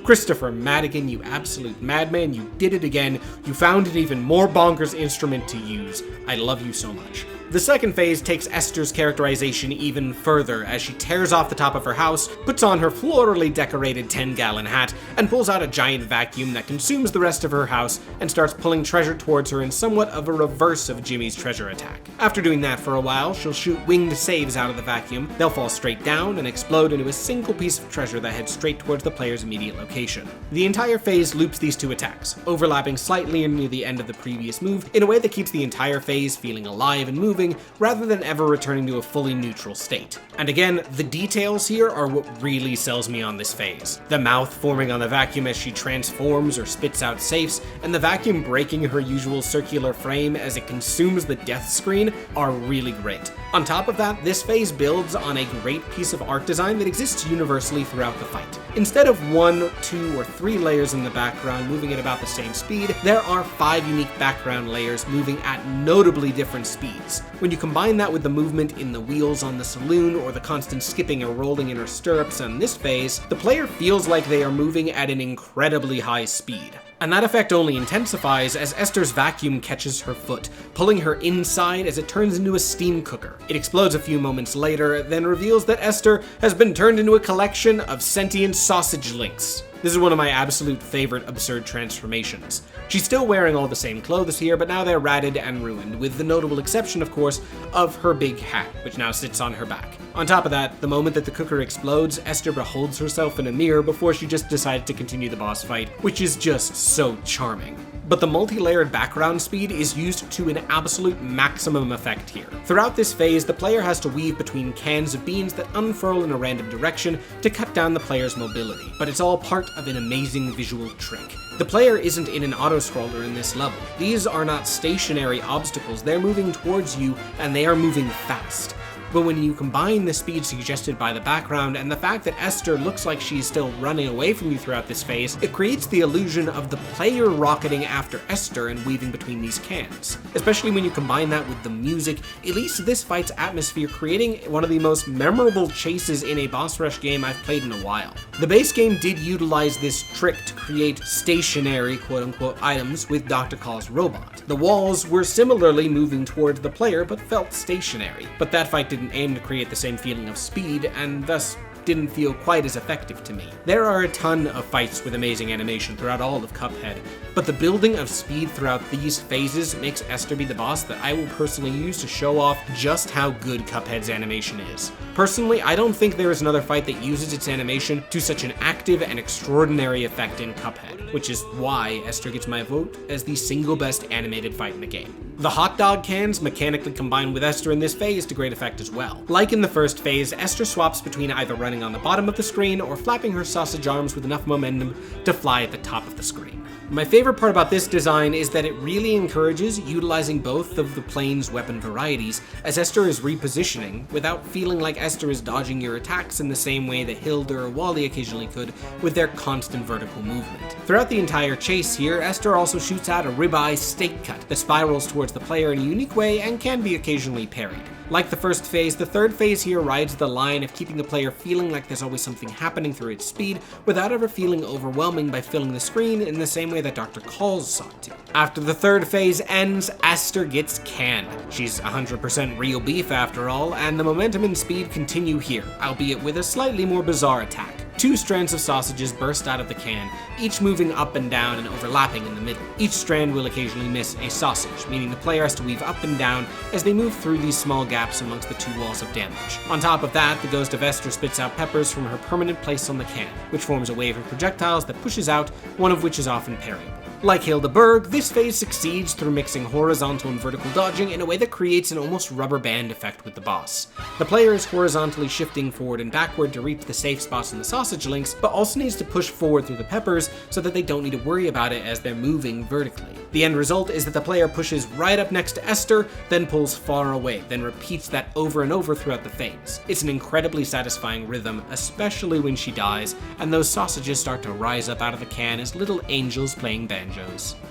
Christopher Madigan, you absolute madman, you did it again. You found an even more bonkers instrument to use. I love you so much. The second phase takes Esther's characterization even further as she tears off the top of her house, puts on her florally decorated 10-gallon hat, and pulls out a giant vacuum that consumes the rest of her house and starts pulling treasure towards her in somewhat of a reverse of Jimmy's treasure attack. After doing that for a while, she'll shoot winged saves out of the vacuum. They'll fall straight down and explode into a single piece of treasure that heads straight towards the player's immediate location. The entire phase loops these 2 attacks, overlapping slightly near the end of the previous move in a way that keeps the entire phase feeling alive and moving rather than ever returning to a fully neutral state. And again, the details here are what really sells me on this phase. The mouth forming on the vacuum as she transforms or spits out safes, and the vacuum breaking her usual circular frame as it consumes the death screen are really great. On top of that, this phase builds on a great piece of art design that exists universally throughout the fight. Instead of 1, 2, or 3 layers in the background moving at about the same speed, there are 5 unique background layers moving at notably different speeds. When you combine that with the movement in the wheels on the saloon or the constant skipping or rolling in her stirrups on this phase, the player feels like they are moving at an incredibly high speed. And that effect only intensifies as Esther's vacuum catches her foot, pulling her inside as it turns into a steam cooker. It explodes a few moments later, then reveals that Esther has been turned into a collection of sentient sausage links. This is one of my absolute favorite absurd transformations. She's still wearing all the same clothes here, but now they're ratted and ruined, with the notable exception, of course, of her big hat, which now sits on her back. On top of that, the moment that the cooker explodes, Esther beholds herself in a mirror before she just decides to continue the boss fight, which is just so charming. But the multi-layered background speed is used to an absolute maximum effect here. Throughout this phase, the player has to weave between cans of beans that unfurl in a random direction to cut down the player's mobility, but it's all part of an amazing visual trick. The player isn't in an auto-scroller in this level. These are not stationary obstacles, they're moving towards you, and they are moving fast. But when you combine the speed suggested by the background and the fact that Esther looks like she's still running away from you throughout this phase, it creates the illusion of the player rocketing after Esther and weaving between these cans. Especially when you combine that with the music, it leads to this fight's atmosphere, creating one of the most memorable chases in a boss rush game I've played in a while. The base game did utilize this trick to create stationary quote-unquote items with Dr. Call's robot. The walls were similarly moving towards the player but felt stationary, but that fight didn't aim to create the same feeling of speed and thus didn't feel quite as effective to me. There are a ton of fights with amazing animation throughout all of Cuphead, but the building of speed throughout these phases makes Esther be the boss that I will personally use to show off just how good Cuphead's animation is. Personally, I don't think there is another fight that uses its animation to such an active and extraordinary effect in Cuphead, which is why Esther gets my vote as the single best animated fight in the game. The hot dog cans mechanically combine with Esther in this phase to great effect as well. Like in the first phase, Esther swaps between either running on the bottom of the screen or flapping her sausage arms with enough momentum to fly at the top of the screen. My favorite part about this design is that it really encourages utilizing both of the plane's weapon varieties as Esther is repositioning, without feeling like Esther is dodging your attacks in the same way that Hilda or Wally occasionally could with their constant vertical movement. Throughout the entire chase here, Esther also shoots out a ribeye steak cut that spirals towards the player in a unique way and can be occasionally parried. Like the first phase, the third phase here rides the line of keeping the player feeling like there's always something happening through its speed without ever feeling overwhelming by filling the screen in the same way that Dr. Calls sought to. After the third phase ends, Esther gets canned. She's 100% real beef after all, and the momentum and speed continue here, albeit with a slightly more bizarre attack. 2 strands of sausages burst out of the can, each moving up and down and overlapping in the middle. Each strand will occasionally miss a sausage, meaning the player has to weave up and down as they move through these small gaps amongst the 2 walls of damage. On top of that, the ghost of Esther spits out peppers from her permanent place on the can, which forms a wave of projectiles that pushes out, one of which is often parryable. Like Hilda Berg, this phase succeeds through mixing horizontal and vertical dodging in a way that creates an almost rubber band effect with the boss. The player is horizontally shifting forward and backward to reach the safe spots in the sausage links, but also needs to push forward through the peppers so that they don't need to worry about it as they're moving vertically. The end result is that the player pushes right up next to Esther, then pulls far away, then repeats that over and over throughout the phase. It's an incredibly satisfying rhythm, especially when she dies, and those sausages start to rise up out of the can as little angels playing banjos.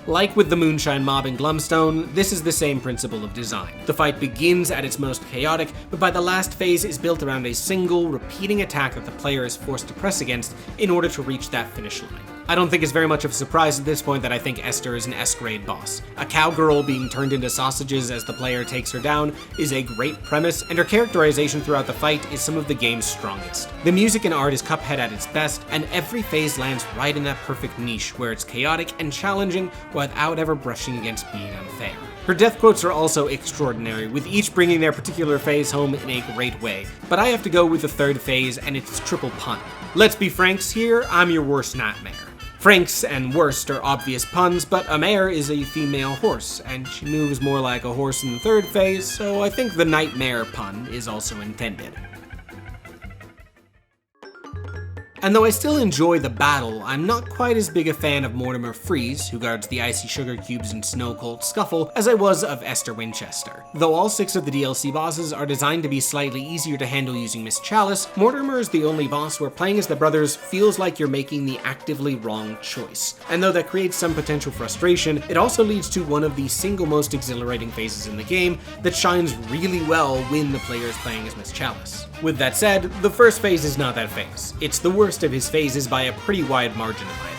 Like with the Moonshine Mob in Glumstone, this is the same principle of design. The fight begins at its most chaotic, but by the last phase is built around a single, repeating attack that the player is forced to press against in order to reach that finish line. I don't think it's very much of a surprise at this point that I think Esther is an S-grade boss. A cowgirl being turned into sausages as the player takes her down is a great premise, and her characterization throughout the fight is some of the game's strongest. The music and art is Cuphead at its best, and every phase lands right in that perfect niche where it's chaotic and challenging without ever brushing against being unfair. Her death quotes are also extraordinary, with each bringing their particular phase home in a great way, but I have to go with the third phase and its triple pun. Let's be franks here, I'm your worst nightmare. Franks and worst are obvious puns, but a mare is a female horse, and she moves more like a horse in the third phase, so I think the nightmare pun is also intended. And though I still enjoy the battle, I'm not quite as big a fan of Mortimer Freeze, who guards the icy sugar cubes in Snow Cold Scuffle, as I was of Esther Winchester. Though all 6 of the DLC bosses are designed to be slightly easier to handle using Miss Chalice, Mortimer is the only boss where playing as the brothers feels like you're making the actively wrong choice. And though that creates some potential frustration, it also leads to one of the single most exhilarating phases in the game that shines really well when the player is playing as Miss Chalice. With that said, the first phase is not that phase. It's the worst of his phases by a pretty wide margin in my opinion.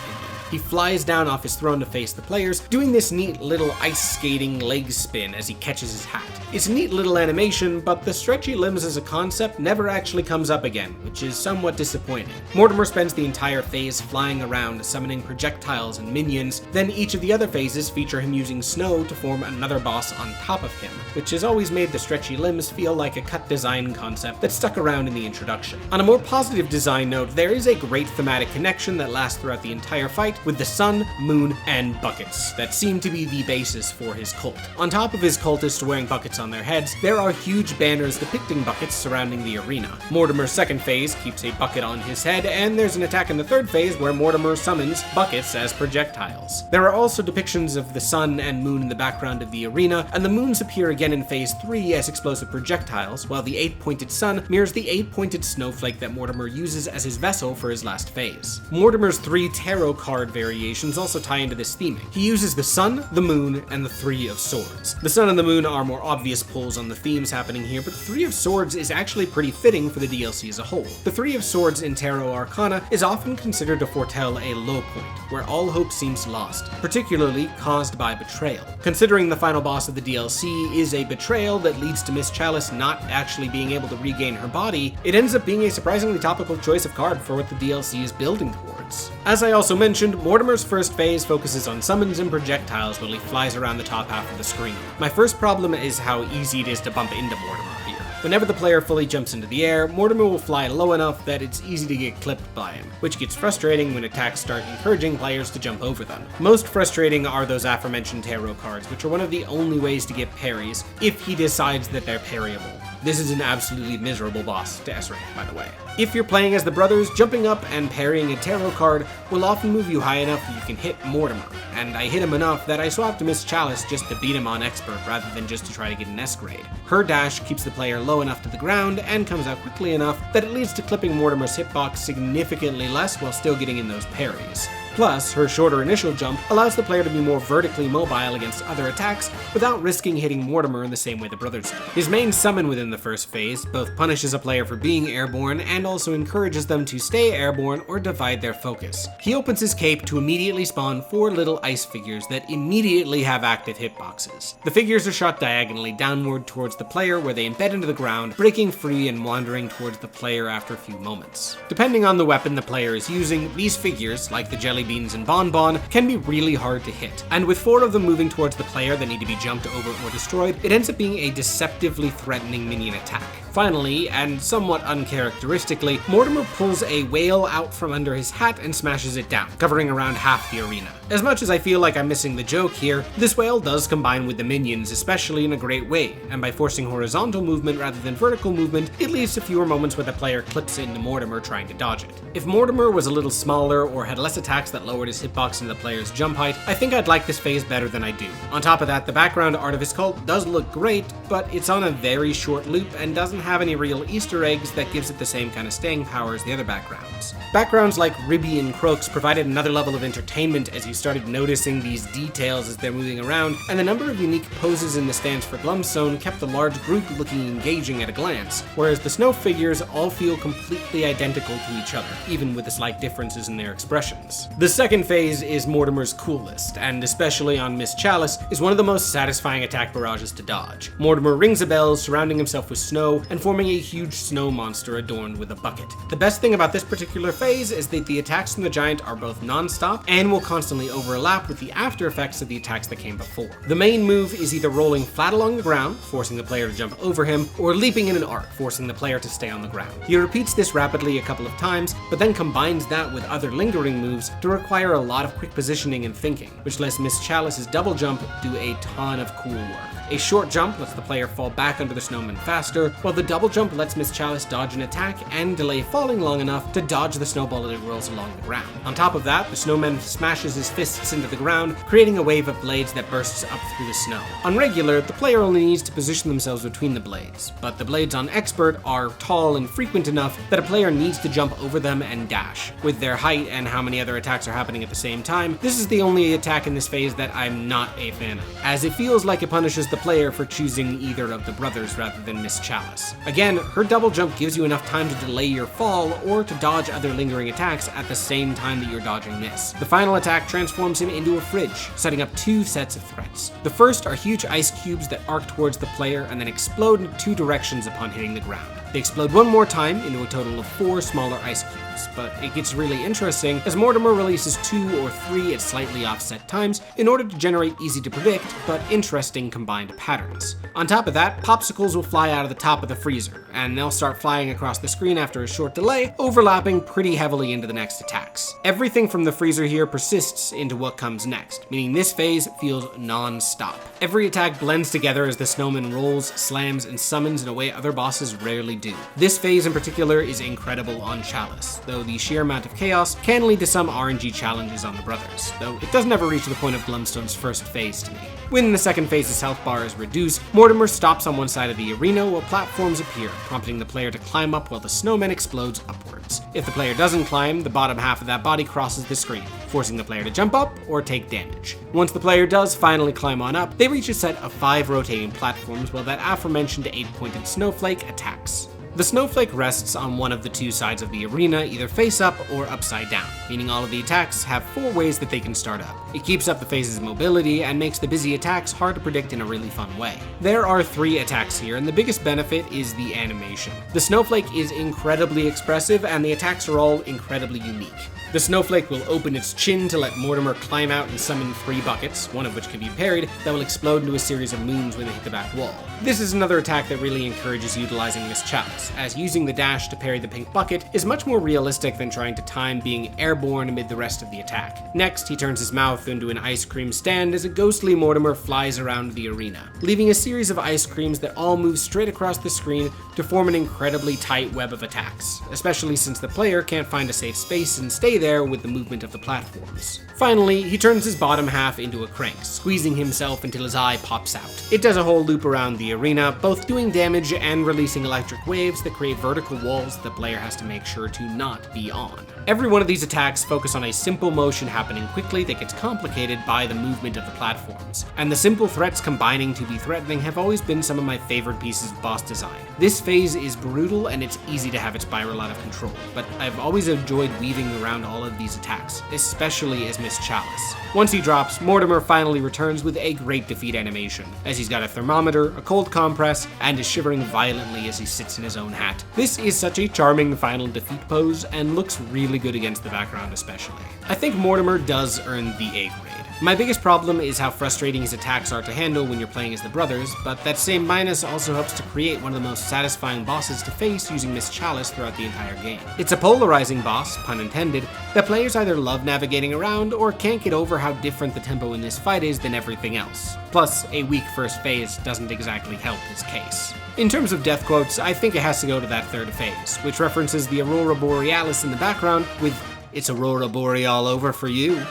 He flies down off his throne to face the players, doing this neat little ice skating leg spin as he catches his hat. It's a neat little animation, but the stretchy limbs as a concept never actually comes up again, which is somewhat disappointing. Mortimer spends the entire phase flying around, summoning projectiles and minions, then each of the other phases feature him using snow to form another boss on top of him, which has always made the stretchy limbs feel like a cut design concept that stuck around in the introduction. On a more positive design note, there is a great thematic connection that lasts throughout the entire fight, with the sun, moon, and buckets that seem to be the basis for his cult. On top of his cultists wearing buckets on their heads, there are huge banners depicting buckets surrounding the arena. Mortimer's second phase keeps a bucket on his head, and there's an attack in the third phase where Mortimer summons buckets as projectiles. There are also depictions of the sun and moon in the background of the arena, and the moons appear again in phase 3 as explosive projectiles, while the 8-pointed sun mirrors the 8-pointed snowflake that Mortimer uses as his vessel for his last phase. Mortimer's 3 tarot card variations also tie into this theming. He uses the sun, the moon, and the 3 of Swords. The sun and the moon are more obvious pulls on the themes happening here, but the 3 of Swords is actually pretty fitting for the DLC as a whole. The 3 of Swords in Tarot Arcana is often considered to foretell a low point, where all hope seems lost, particularly caused by betrayal. Considering the final boss of the DLC is a betrayal that leads to Miss Chalice not actually being able to regain her body, it ends up being a surprisingly topical choice of card for what the DLC is building towards. As I also mentioned, mentioned, Mortimer's first phase focuses on summons and projectiles while he flies around the top half of the screen. My first problem is how easy it is to bump into Mortimer here. Whenever the player fully jumps into the air, Mortimer will fly low enough that it's easy to get clipped by him, which gets frustrating when attacks start encouraging players to jump over them. Most frustrating are those aforementioned tarot cards, which are one of the only ways to get parries, if he decides that they're parryable. This is an absolutely miserable boss to S-rank, by the way. If you're playing as the brothers, jumping up and parrying a tarot card will often move you high enough that you can hit Mortimer, and I hit him enough that I swapped to Miss Chalice just to beat him on Expert rather than just to try to get an S grade. Her dash keeps the player low enough to the ground and comes out quickly enough that it leads to clipping Mortimer's hitbox significantly less while still getting in those parries. Plus, her shorter initial jump allows the player to be more vertically mobile against other attacks without risking hitting Mortimer in the same way the brothers do. His main summon within the first phase both punishes a player for being airborne and also encourages them to stay airborne or divide their focus. He opens his cape to immediately spawn 4 little ice figures that immediately have active hitboxes. The figures are shot diagonally downward towards the player where they embed into the ground, breaking free and wandering towards the player after a few moments. Depending on the weapon the player is using, these figures, like the jelly beans and bonbon, can be really hard to hit. And with 4 of them moving towards the player that need to be jumped over or destroyed, it ends up being a deceptively threatening minion attack. Finally, and somewhat uncharacteristically, Mortimer pulls a whale out from under his hat and smashes it down, covering around half the arena. As much as I feel like I'm missing the joke here, this whale does combine with the minions, especially in a great way, and by forcing horizontal movement rather than vertical movement, it leads to fewer moments where the player clips into Mortimer trying to dodge it. If Mortimer was a little smaller or had less attacks that lowered his hitbox into the player's jump height, I think I'd like this phase better than I do. On top of that, the background art of his cult does look great, but it's on a very short loop and doesn't have any real Easter eggs that gives it the same kind of staying power as the other backgrounds. Backgrounds like Ribby and Croaks provided another level of entertainment as you started noticing these details as they're moving around, and the number of unique poses in the stands for Glumstone kept the large group looking engaging at a glance, whereas the snow figures all feel completely identical to each other, even with the slight differences in their expressions. The second phase is Mortimer's coolest, and especially on Miss Chalice, is one of the most satisfying attack barrages to dodge. Mortimer rings a bell, surrounding himself with snow, and forming a huge snow monster adorned with a bucket. The best thing about this particular phase is that the attacks from the giant are both non-stop and will constantly overlap with the after effects of the attacks that came before. The main move is either rolling flat along the ground, forcing the player to jump over him, or leaping in an arc, forcing the player to stay on the ground. He repeats this rapidly a couple of times, but then combines that with other lingering moves to require a lot of quick positioning and thinking, which lets Miss Chalice's double jump do a ton of cool work. A short jump lets the player fall back under the snowman faster, while the double jump lets Miss Chalice dodge an attack and delay falling long enough to dodge the snowball as it rolls along the ground. On top of that, the snowman smashes his fists into the ground, creating a wave of blades that bursts up through the snow. On regular, the player only needs to position themselves between the blades, but the blades on expert are tall and frequent enough that a player needs to jump over them and dash. With their height and how many other attacks are happening at the same time, this is the only attack in this phase that I'm not a fan of, as it feels like it punishes the player for choosing either of the brothers rather than Miss Chalice. Again, her double jump gives you enough time to delay your fall or to dodge other lingering attacks at the same time that you're dodging this. The final attack transforms him into a fridge, setting up 2 sets of threats. The first are huge ice cubes that arc towards the player and then explode in 2 directions upon hitting the ground. They explode one more time into a total of 4 smaller ice cubes, but it gets really interesting as Mortimer releases 2 or 3 at slightly offset times in order to generate easy to predict but interesting combined patterns. On top of that, popsicles will fly out of the top of the freezer, and they'll start flying across the screen after a short delay, overlapping pretty heavily into the next attacks. Everything from the freezer here persists into what comes next, meaning this phase feels non-stop. Every attack blends together as the snowman rolls, slams, and summons in a way other bosses rarely do. This phase in particular is incredible on Chalice, though the sheer amount of chaos can lead to some RNG challenges on the brothers, though it doesn't ever reach the point of Glumstone's first phase to me. When the second phase's health bar is reduced, Mortimer stops on one side of the arena while platforms appear, prompting the player to climb up while the snowman explodes upwards. If the player doesn't climb, the bottom half of that body crosses the screen, forcing the player to jump up or take damage. Once the player does finally climb on up, they reach a set of 5 rotating platforms while that aforementioned 8-pointed snowflake attacks. The snowflake rests on one of the 2 sides of the arena, either face up or upside down, meaning all of the attacks have 4 ways that they can start up. It keeps up the phase's mobility and makes the busy attacks hard to predict in a really fun way. There are 3 attacks here, and the biggest benefit is the animation. The snowflake is incredibly expressive, and the attacks are all incredibly unique. The snowflake will open its chin to let Mortimer climb out and summon 3 buckets, one of which can be parried, that will explode into a series of moons when they hit the back wall. This is another attack that really encourages utilizing Miss Chalice, as using the dash to parry the pink bucket is much more realistic than trying to time being airborne amid the rest of the attack. Next, he turns his mouth into an ice cream stand as a ghostly Mortimer flies around the arena, leaving a series of ice creams that all move straight across the screen to form an incredibly tight web of attacks, especially since the player can't find a safe space and stay there with the movement of the platforms. Finally, he turns his bottom half into a crank, squeezing himself until his eye pops out. It does a whole loop around the arena, both doing damage and releasing electric waves that create vertical walls the player has to make sure to not be on. Every one of these attacks focus on a simple motion happening quickly that gets complicated by the movement of the platforms, and the simple threats combining to be threatening have always been some of my favorite pieces of boss design. This phase is brutal and it's easy to have it spiral out of control, but I've always enjoyed weaving around all of these attacks, especially as Miss Chalice. Once he drops, Mortimer finally returns with a great defeat animation, as he's got a thermometer, a cold compress, and is shivering violently as he sits in his own hat. This is such a charming final defeat pose, and looks really good against the background especially. I think Mortimer does earn the A grade. My biggest problem is how frustrating his attacks are to handle when you're playing as the brothers, but that same minus also helps to create one of the most satisfying bosses to face using Miss Chalice throughout the entire game. It's a polarizing boss, pun intended, that players either love navigating around or can't get over how different the tempo in this fight is than everything else. Plus, a weak first phase doesn't exactly help his case. In terms of death quotes, I think it has to go to that third phase, which references the Aurora Borealis in the background with "It's Aurora Boreal over for you."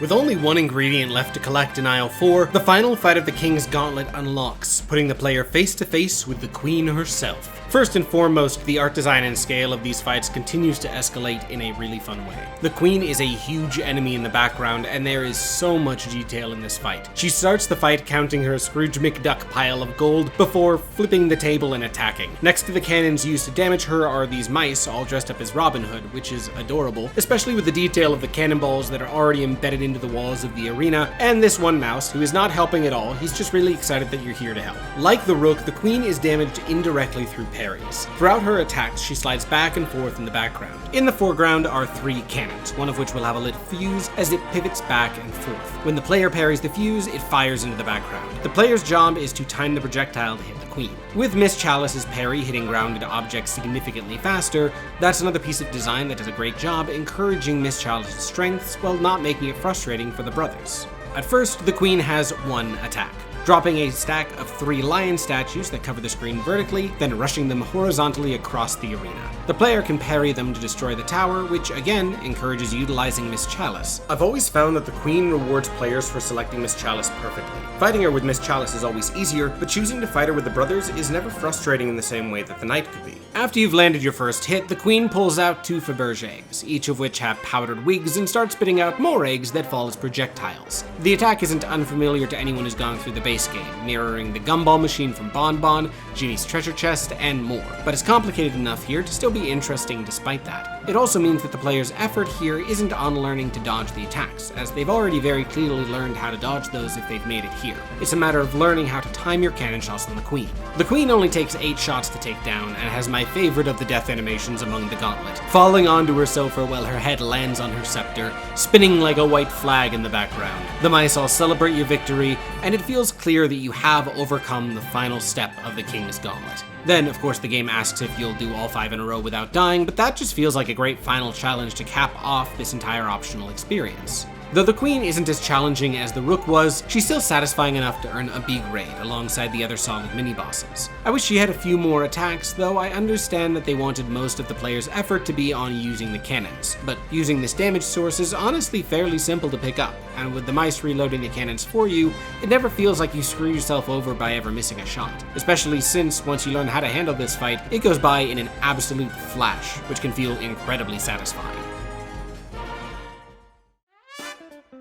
With only one ingredient left to collect in Aisle 4, the final fight of the King's Gauntlet unlocks, putting the player face to face with the Queen herself. First and foremost, the art design and scale of these fights continues to escalate in a really fun way. The Queen is a huge enemy in the background, and there is so much detail in this fight. She starts the fight counting her Scrooge McDuck pile of gold before flipping the table and attacking. Next to the cannons used to damage her are these mice all dressed up as Robin Hood, which is adorable, especially with the detail of the cannonballs that are already embedded into the walls of the arena, and this one mouse, who is not helping at all. He's just really excited that you're here to help. Like the Rook, the Queen is damaged indirectly through parries. Throughout her attacks, she slides back and forth in the background. In the foreground are 3 cannons, one of which will have a lit fuse as it pivots back and forth. When the player parries the fuse, it fires into the background. The player's job is to time the projectile to hit the Queen. With Miss Chalice's parry hitting grounded objects significantly faster, that's another piece of design that does a great job encouraging Miss Chalice's strengths while not making it frustrating for the brothers. At first, the Queen has one attack, dropping a stack of 3 lion statues that cover the screen vertically, then rushing them horizontally across the arena. The player can parry them to destroy the tower, which again encourages utilizing Miss Chalice. I've always found that the Queen rewards players for selecting Miss Chalice perfectly. Fighting her with Miss Chalice is always easier, but choosing to fight her with the brothers is never frustrating in the same way that the knight could be. After you've landed your first hit, the Queen pulls out 2 Faberge eggs, each of which have powdered wigs, and starts spitting out more eggs that fall as projectiles. The attack isn't unfamiliar to anyone who's gone through the base game, mirroring the gumball machine from Bon Bon, Genie's treasure chest, and more, but it's complicated enough here to still be interesting despite that. It also means that the player's effort here isn't on learning to dodge the attacks, as they've already very clearly learned how to dodge those if they've made it here. It's a matter of learning how to time your cannon shots on the Queen. The Queen only takes 8 shots to take down, and has my favorite of the death animations among the gauntlet, falling onto her sofa while her head lands on her scepter, spinning like a white flag in the background. The mice all celebrate your victory, and it feels clear that you have overcome the final step of the King's Gauntlet. Then, of course, the game asks if you'll do all 5 in a row without dying, but that just feels like a great final challenge to cap off this entire optional experience. Though the Queen isn't as challenging as the Rook was, she's still satisfying enough to earn a B grade alongside the other solid mini-bosses. I wish she had a few more attacks, though I understand that they wanted most of the player's effort to be on using the cannons, but using this damage source is honestly fairly simple to pick up, and with the mice reloading the cannons for you, it never feels like you screw yourself over by ever missing a shot, especially since once you learn how to handle this fight, it goes by in an absolute flash, which can feel incredibly satisfying.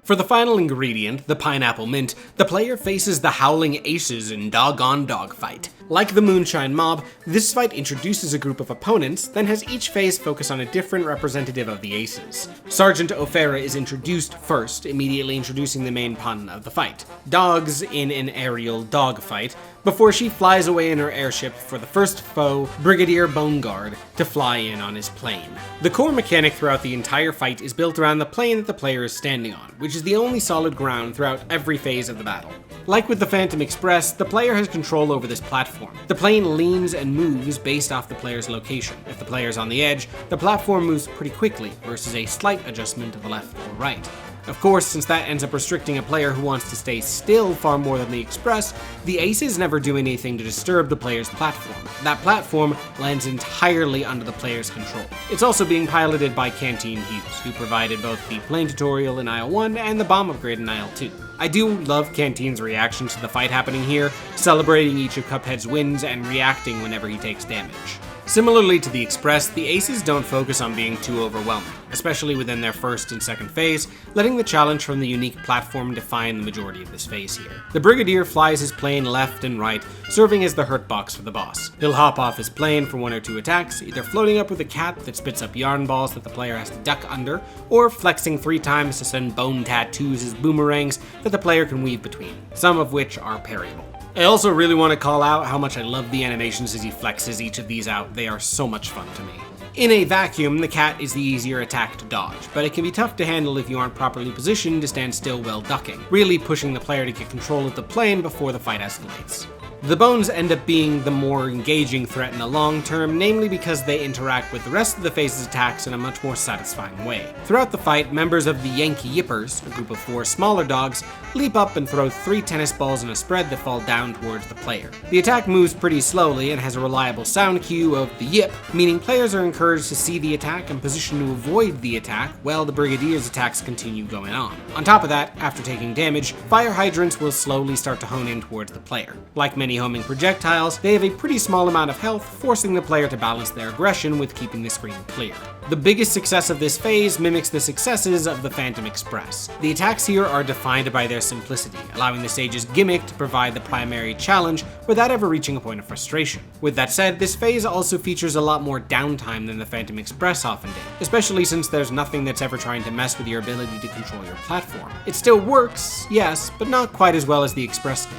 For the final ingredient, the pineapple mint, the player faces the Howling Aces in Dog-on-Dog fight. Like the Moonshine Mob, this fight introduces a group of opponents, then has each phase focus on a different representative of the Aces. Sergeant O'Fara is introduced first, immediately introducing the main pun of the fight. Dogs in an aerial dog fight, before she flies away in her airship for the first foe, Brigadier Boneguard, to fly in on his plane. The core mechanic throughout the entire fight is built around the plane that the player is standing on, which is the only solid ground throughout every phase of the battle. Like with the Phantom Express, the player has control over this platform. The plane leans and moves based off the player's location. If the player is on the edge, the platform moves pretty quickly versus a slight adjustment to the left or right. Of course, since that ends up restricting a player who wants to stay still far more than the Express, the Aces never do anything to disturb the player's platform. That platform lands entirely under the player's control. It's also being piloted by Canteen Hughes, who provided both the plane tutorial in Isle 1 and the bomb upgrade in Isle 2. I do love Canteen's reaction to the fight happening here, celebrating each of Cuphead's wins and reacting whenever he takes damage. Similarly to the Express, the Aces don't focus on being too overwhelming, especially within their first and second phase, letting the challenge from the unique platform define the majority of this phase here. The Brigadier flies his plane left and right, serving as the hurt box for the boss. He'll hop off his plane for 1 or 2 attacks, either floating up with a cat that spits up yarn balls that the player has to duck under, or flexing 3 times to send bone tattoos as boomerangs that the player can weave between, some of which are parryable. I also really want to call out how much I love the animations as he flexes each of these out. They are so much fun to me. In a vacuum, the cat is the easier attack to dodge, but it can be tough to handle if you aren't properly positioned to stand still while ducking, really pushing the player to get control of the plane before the fight escalates. The bones end up being the more engaging threat in the long term, namely because they interact with the rest of the phase's attacks in a much more satisfying way. Throughout the fight, members of the Yankee Yippers, a group of 4 smaller dogs, leap up and throw 3 tennis balls in a spread that fall down towards the player. The attack moves pretty slowly and has a reliable sound cue of the yip, meaning players are encouraged to see the attack and position to avoid the attack while the Brigadier's attacks continue going on. On top of that, after taking damage, fire hydrants will slowly start to hone in towards the player. Like many homing projectiles, they have a pretty small amount of health, forcing the player to balance their aggression with keeping the screen clear. The biggest success of this phase mimics the successes of the Phantom Express. The attacks here are defined by their simplicity, allowing the stage's gimmick to provide the primary challenge without ever reaching a point of frustration. With that said, this phase also features a lot more downtime than the Phantom Express often did, especially since there's nothing that's ever trying to mess with your ability to control your platform. It still works, yes, but not quite as well as the Express did.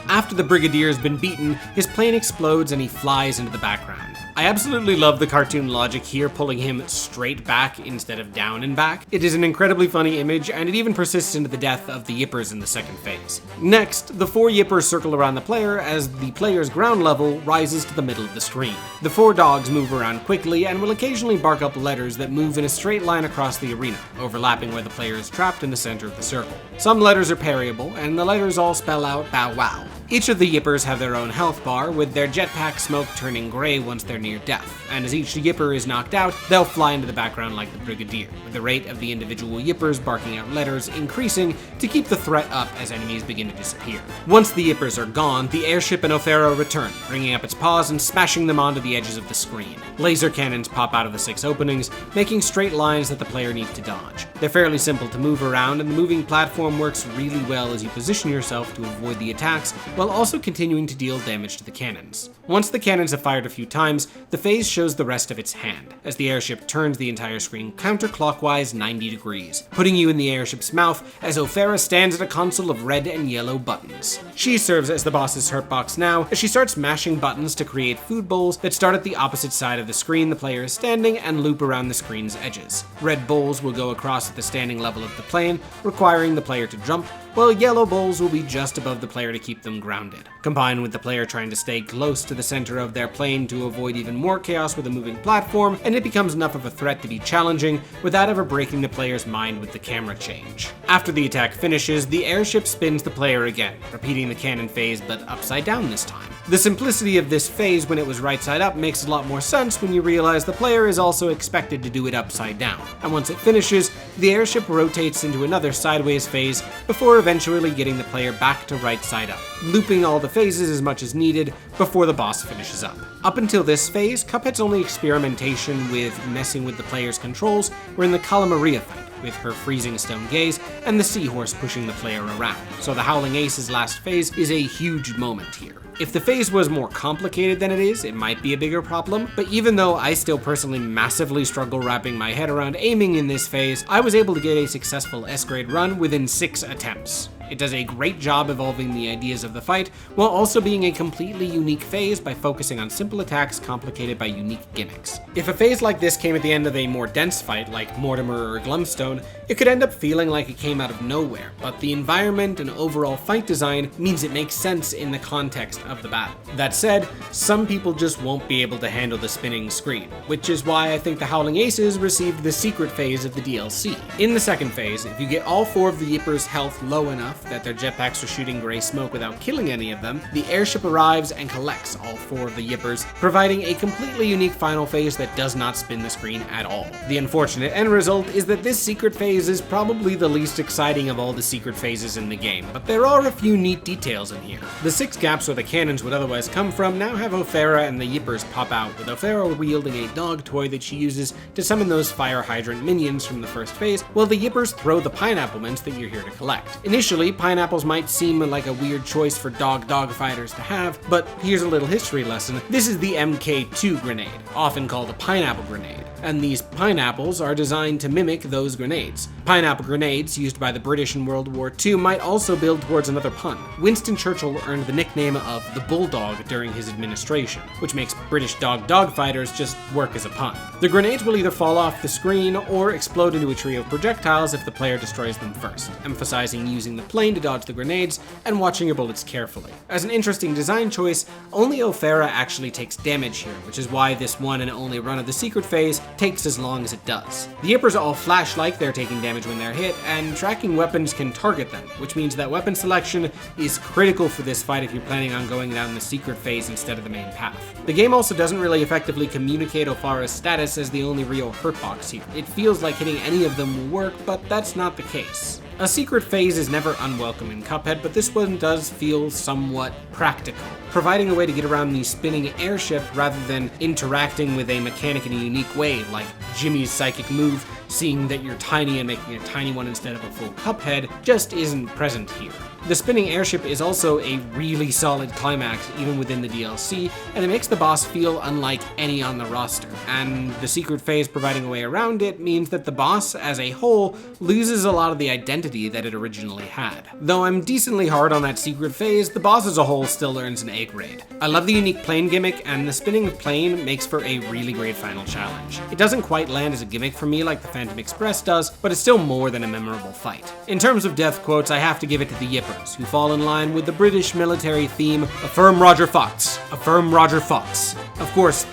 After the Brigadier has been beaten, his plane explodes and he flies into the background. I absolutely love the cartoon logic here, pulling him straight back instead of down and back. It is an incredibly funny image, and it even persists into the death of the Yippers in the second phase. Next, the 4 Yippers circle around the player as the player's ground level rises to the middle of the screen. The 4 dogs move around quickly and will occasionally bark up letters that move in a straight line across the arena, overlapping where the player is trapped in the center of the circle. Some letters are parryable, and the letters all spell out "bow wow." Each of the Yippers have their own health bar, with their jetpack smoke turning gray once they're near death, and as each Yipper is knocked out, they'll fly into the background like the Brigadier, with the rate of the individual Yippers barking out letters increasing to keep the threat up as enemies begin to disappear. Once the Yippers are gone, the airship and O'Pharaoh return, bringing up its paws and smashing them onto the edges of the screen. Laser cannons pop out of the 6 openings, making straight lines that the player needs to dodge. They're fairly simple to move around, and the moving platform works really well as you position yourself to avoid the attacks, while also continuing to deal damage to the cannons. Once the cannons have fired a few times, the phase shows the rest of its hand, as the airship turns the entire screen counterclockwise 90 degrees, putting you in the airship's mouth as O'Pharaoh stands at a console of red and yellow buttons. She serves as the boss's hurtbox now, as she starts mashing buttons to create food bowls that start at the opposite side of the screen the player is standing and loop around the screen's edges. Red bowls will go across at the standing level of the plane, requiring the player to jump, while yellow bowls will be just above the player to keep them grounded. Combined with the player trying to stay close to the center of their plane to avoid even more chaos with a moving platform, and it becomes enough of a threat to be challenging without ever breaking the player's mind with the camera change. After the attack finishes, the airship spins the player again, repeating the cannon phase but upside down this time. The simplicity of this phase when it was right side up makes a lot more sense when you realize the player is also expected to do it upside down, and once it finishes, the airship rotates into another sideways phase before eventually getting the player back to right side up, looping all the phases as much as needed before the boss finishes up. Up until this phase, Cuphead's only experimentation with messing with the player's controls were in the Calamaria fight, with her freezing stone gaze and the seahorse pushing the player around, so the Howling Aces last phase is a huge moment here. If the phase was more complicated than it is, it might be a bigger problem, but even though I still personally massively struggle wrapping my head around aiming in this phase, I was able to get a successful S-grade run within 6 attempts. It does a great job evolving the ideas of the fight, while also being a completely unique phase by focusing on simple attacks complicated by unique gimmicks. If a phase like this came at the end of a more dense fight like Mortimer or Glumstone, it could end up feeling like it came out of nowhere, but the environment and overall fight design means it makes sense in the context of the battle. That said, some people just won't be able to handle the spinning screen, which is why I think the Howling Aces received the secret phase of the DLC. In the second phase, if you get all 4 of the Yippers' health low enough that their jetpacks are shooting gray smoke without killing any of them, the airship arrives and collects all 4 of the Yippers, providing a completely unique final phase that does not spin the screen at all. The unfortunate end result is that this secret phase is probably the least exciting of all the secret phases in the game, but there are a few neat details in here. The 6 gaps where the cannons would otherwise come from now have Ophera and the Yippers pop out, with Ophera wielding a dog toy that she uses to summon those fire hydrant minions from the first phase, while the Yippers throw the pineapple mints that you're here to collect. Initially, pineapples might seem like a weird choice for dog fighters to have, but here's a little history lesson. This is the MK2 grenade, often called a pineapple grenade, and these pineapples are designed to mimic those grenades. Pineapple grenades, used by the British in World War II, might also build towards another pun. Winston Churchill earned the nickname of the Bulldog during his administration, which makes British dog fighters just work as a pun. The grenades will either fall off the screen or explode into a trio of projectiles if the player destroys them first, emphasizing using the plane to dodge the grenades and watching your bullets carefully. As an interesting design choice, only Ophera actually takes damage here, which is why this one and only run of the secret phase takes as long as it does. The Yippers all flash like they're taking damage when they're hit, and tracking weapons can target them, which means that weapon selection is critical for this fight if you're planning on going down the secret phase instead of the main path. The game also doesn't really effectively communicate Ophera's status as the only real hurt box here. It feels like hitting any of them will work, but that's not the case. A secret phase is never unwelcome in Cuphead, but this one does feel somewhat practical, providing a way to get around the spinning airship rather than interacting with a mechanic in a unique way, like Jimmy's psychic move, seeing that you're tiny and making a tiny one instead of a full Cuphead, just isn't present here. The spinning airship is also a really solid climax even within the DLC, and it makes the boss feel unlike any on the roster, and the secret phase providing a way around it means that the boss as a whole loses a lot of the identity that it originally had. Though I'm decently hard on that secret phase, the boss as a whole still earns an A grade. I love the unique plane gimmick, and the spinning plane makes for a really great final challenge. It doesn't quite land as a gimmick for me like the Phantom Express does, but it's still more than a memorable fight. In terms of death quotes, I have to give it to the Yippers, who fall in line with the British military theme, "Affirm Roger Fox, affirm Roger Fox." Of course,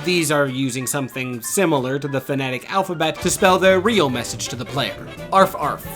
these are using something similar to the phonetic alphabet to spell their real message to the player. Arf arf.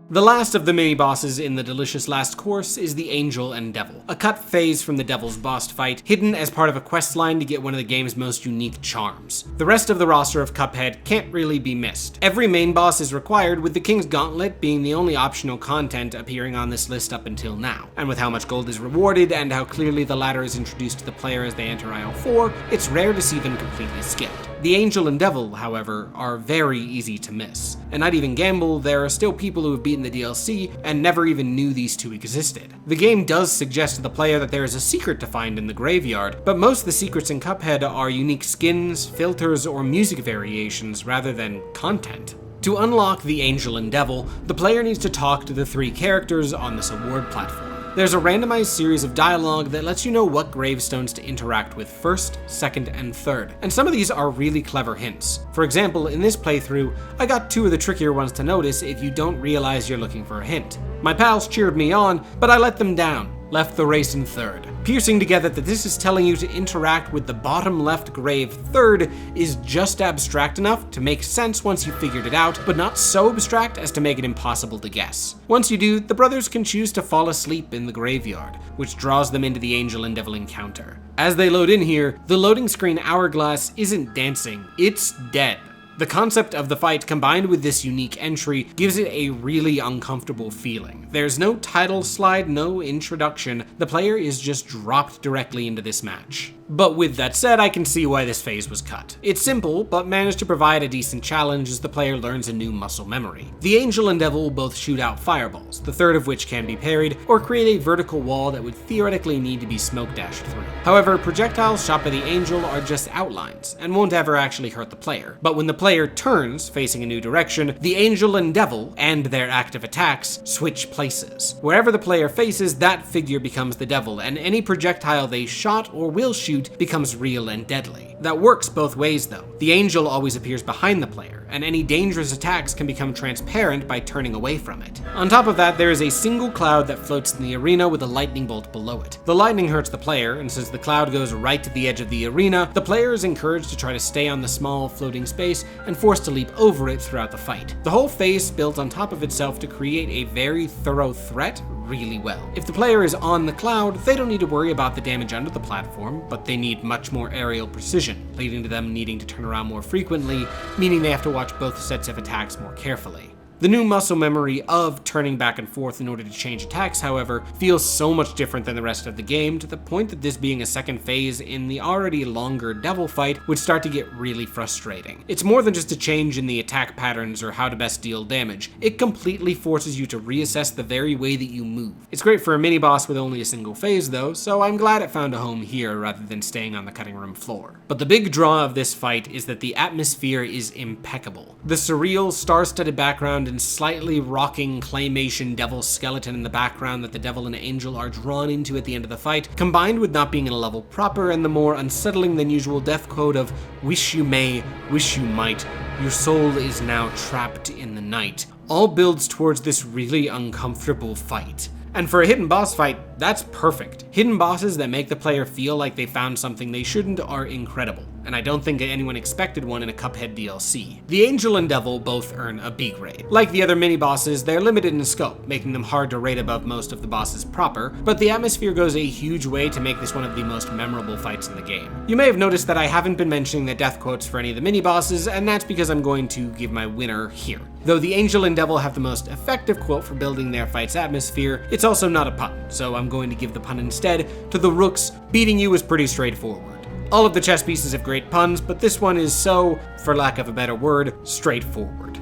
The last of the mini-bosses in the delicious last course is the Angel and Devil, a cut phase from the Devil's boss fight, hidden as part of a questline to get one of the game's most unique charms. The rest of the roster of Cuphead can't really be missed. Every main boss is required, with the King's Gauntlet being the only optional content appearing on this list up until now. And with how much gold is rewarded and how clearly the latter is introduced to the player as they enter Isle 4, it's rare to see them completely skipped. The Angel and Devil, however, are very easy to miss. And I'd even gamble there are still people who have beaten the DLC and never even knew these two existed. The game does suggest to the player that there is a secret to find in the graveyard, but most of the secrets in Cuphead are unique skins, filters, or music variations rather than content. To unlock the Angel and Devil, the player needs to talk to the 3 characters on this award platform. There's a randomized series of dialogue that lets you know what gravestones to interact with first, second, and third, and some of these are really clever hints. For example, in this playthrough, I got 2 of the trickier ones to notice if you don't realize you're looking for a hint. My pals cheered me on, but I let them down. Left the race in third. Piecing together that this is telling you to interact with the bottom left grave third is just abstract enough to make sense once you figured it out, but not so abstract as to make it impossible to guess. Once you do, the brothers can choose to fall asleep in the graveyard, which draws them into the Angel and Devil encounter. As they load in here, the loading screen hourglass isn't dancing, it's dead. The concept of the fight combined with this unique entry gives it a really uncomfortable feeling. There's no title slide, no introduction, the player is just dropped directly into this match. But with that said, I can see why this phase was cut. It's simple, but managed to provide a decent challenge as the player learns a new muscle memory. The Angel and Devil will both shoot out fireballs, the third of which can be parried, or create a vertical wall that would theoretically need to be smoke dashed through. However, projectiles shot by the Angel are just outlines, and won't ever actually hurt the player. But when the player turns, facing a new direction, the angel and devil, and their active attacks, switch places. Wherever the player faces, that figure becomes the devil, and any projectile they shot or will shoot becomes real and deadly. That works both ways though. The angel always appears behind the player, and any dangerous attacks can become transparent by turning away from it. On top of that, there is a single cloud that floats in the arena with a lightning bolt below it. The lightning hurts the player, and since the cloud goes right to the edge of the arena, the player is encouraged to try to stay on the small floating space and forced to leap over it throughout the fight. The whole phase builds on top of itself to create a very thorough threat really well. If the player is on the cloud, they don't need to worry about the damage under the platform, but they need much more aerial precision, leading to them needing to turn around more frequently, meaning they have to watch both sets of attacks more carefully. The new muscle memory of turning back and forth in order to change attacks, however, feels so much different than the rest of the game, to the point that this being a second phase in the already longer devil fight would start to get really frustrating. It's more than just a change in the attack patterns or how to best deal damage. It completely forces you to reassess the very way that you move. It's great for a mini-boss with only a single phase though, so I'm glad it found a home here rather than staying on the cutting room floor. But the big draw of this fight is that the atmosphere is impeccable. The surreal, star-studded background and slightly rocking claymation devil skeleton in the background that the devil and angel are drawn into at the end of the fight, combined with not being in a level proper and the more unsettling than usual death quote of "wish you may, wish you might, your soul is now trapped in the night," all builds towards this really uncomfortable fight. And for a hidden boss fight, that's perfect. Hidden bosses that make the player feel like they found something they shouldn't are incredible, and I don't think anyone expected one in a Cuphead DLC. The Angel and Devil both earn a B grade. Like the other mini-bosses, they're limited in scope, making them hard to rate above most of the bosses proper, but the atmosphere goes a huge way to make this one of the most memorable fights in the game. You may have noticed that I haven't been mentioning the death quotes for any of the mini-bosses, and that's because I'm going to give my winner here. Though the Angel and Devil have the most effective quote for building their fight's atmosphere, it's also not a pun, so I'm going to give the pun instead to the Rooks. Beating you is pretty straightforward. All of the chess pieces have great puns, but this one is so, for lack of a better word, straightforward.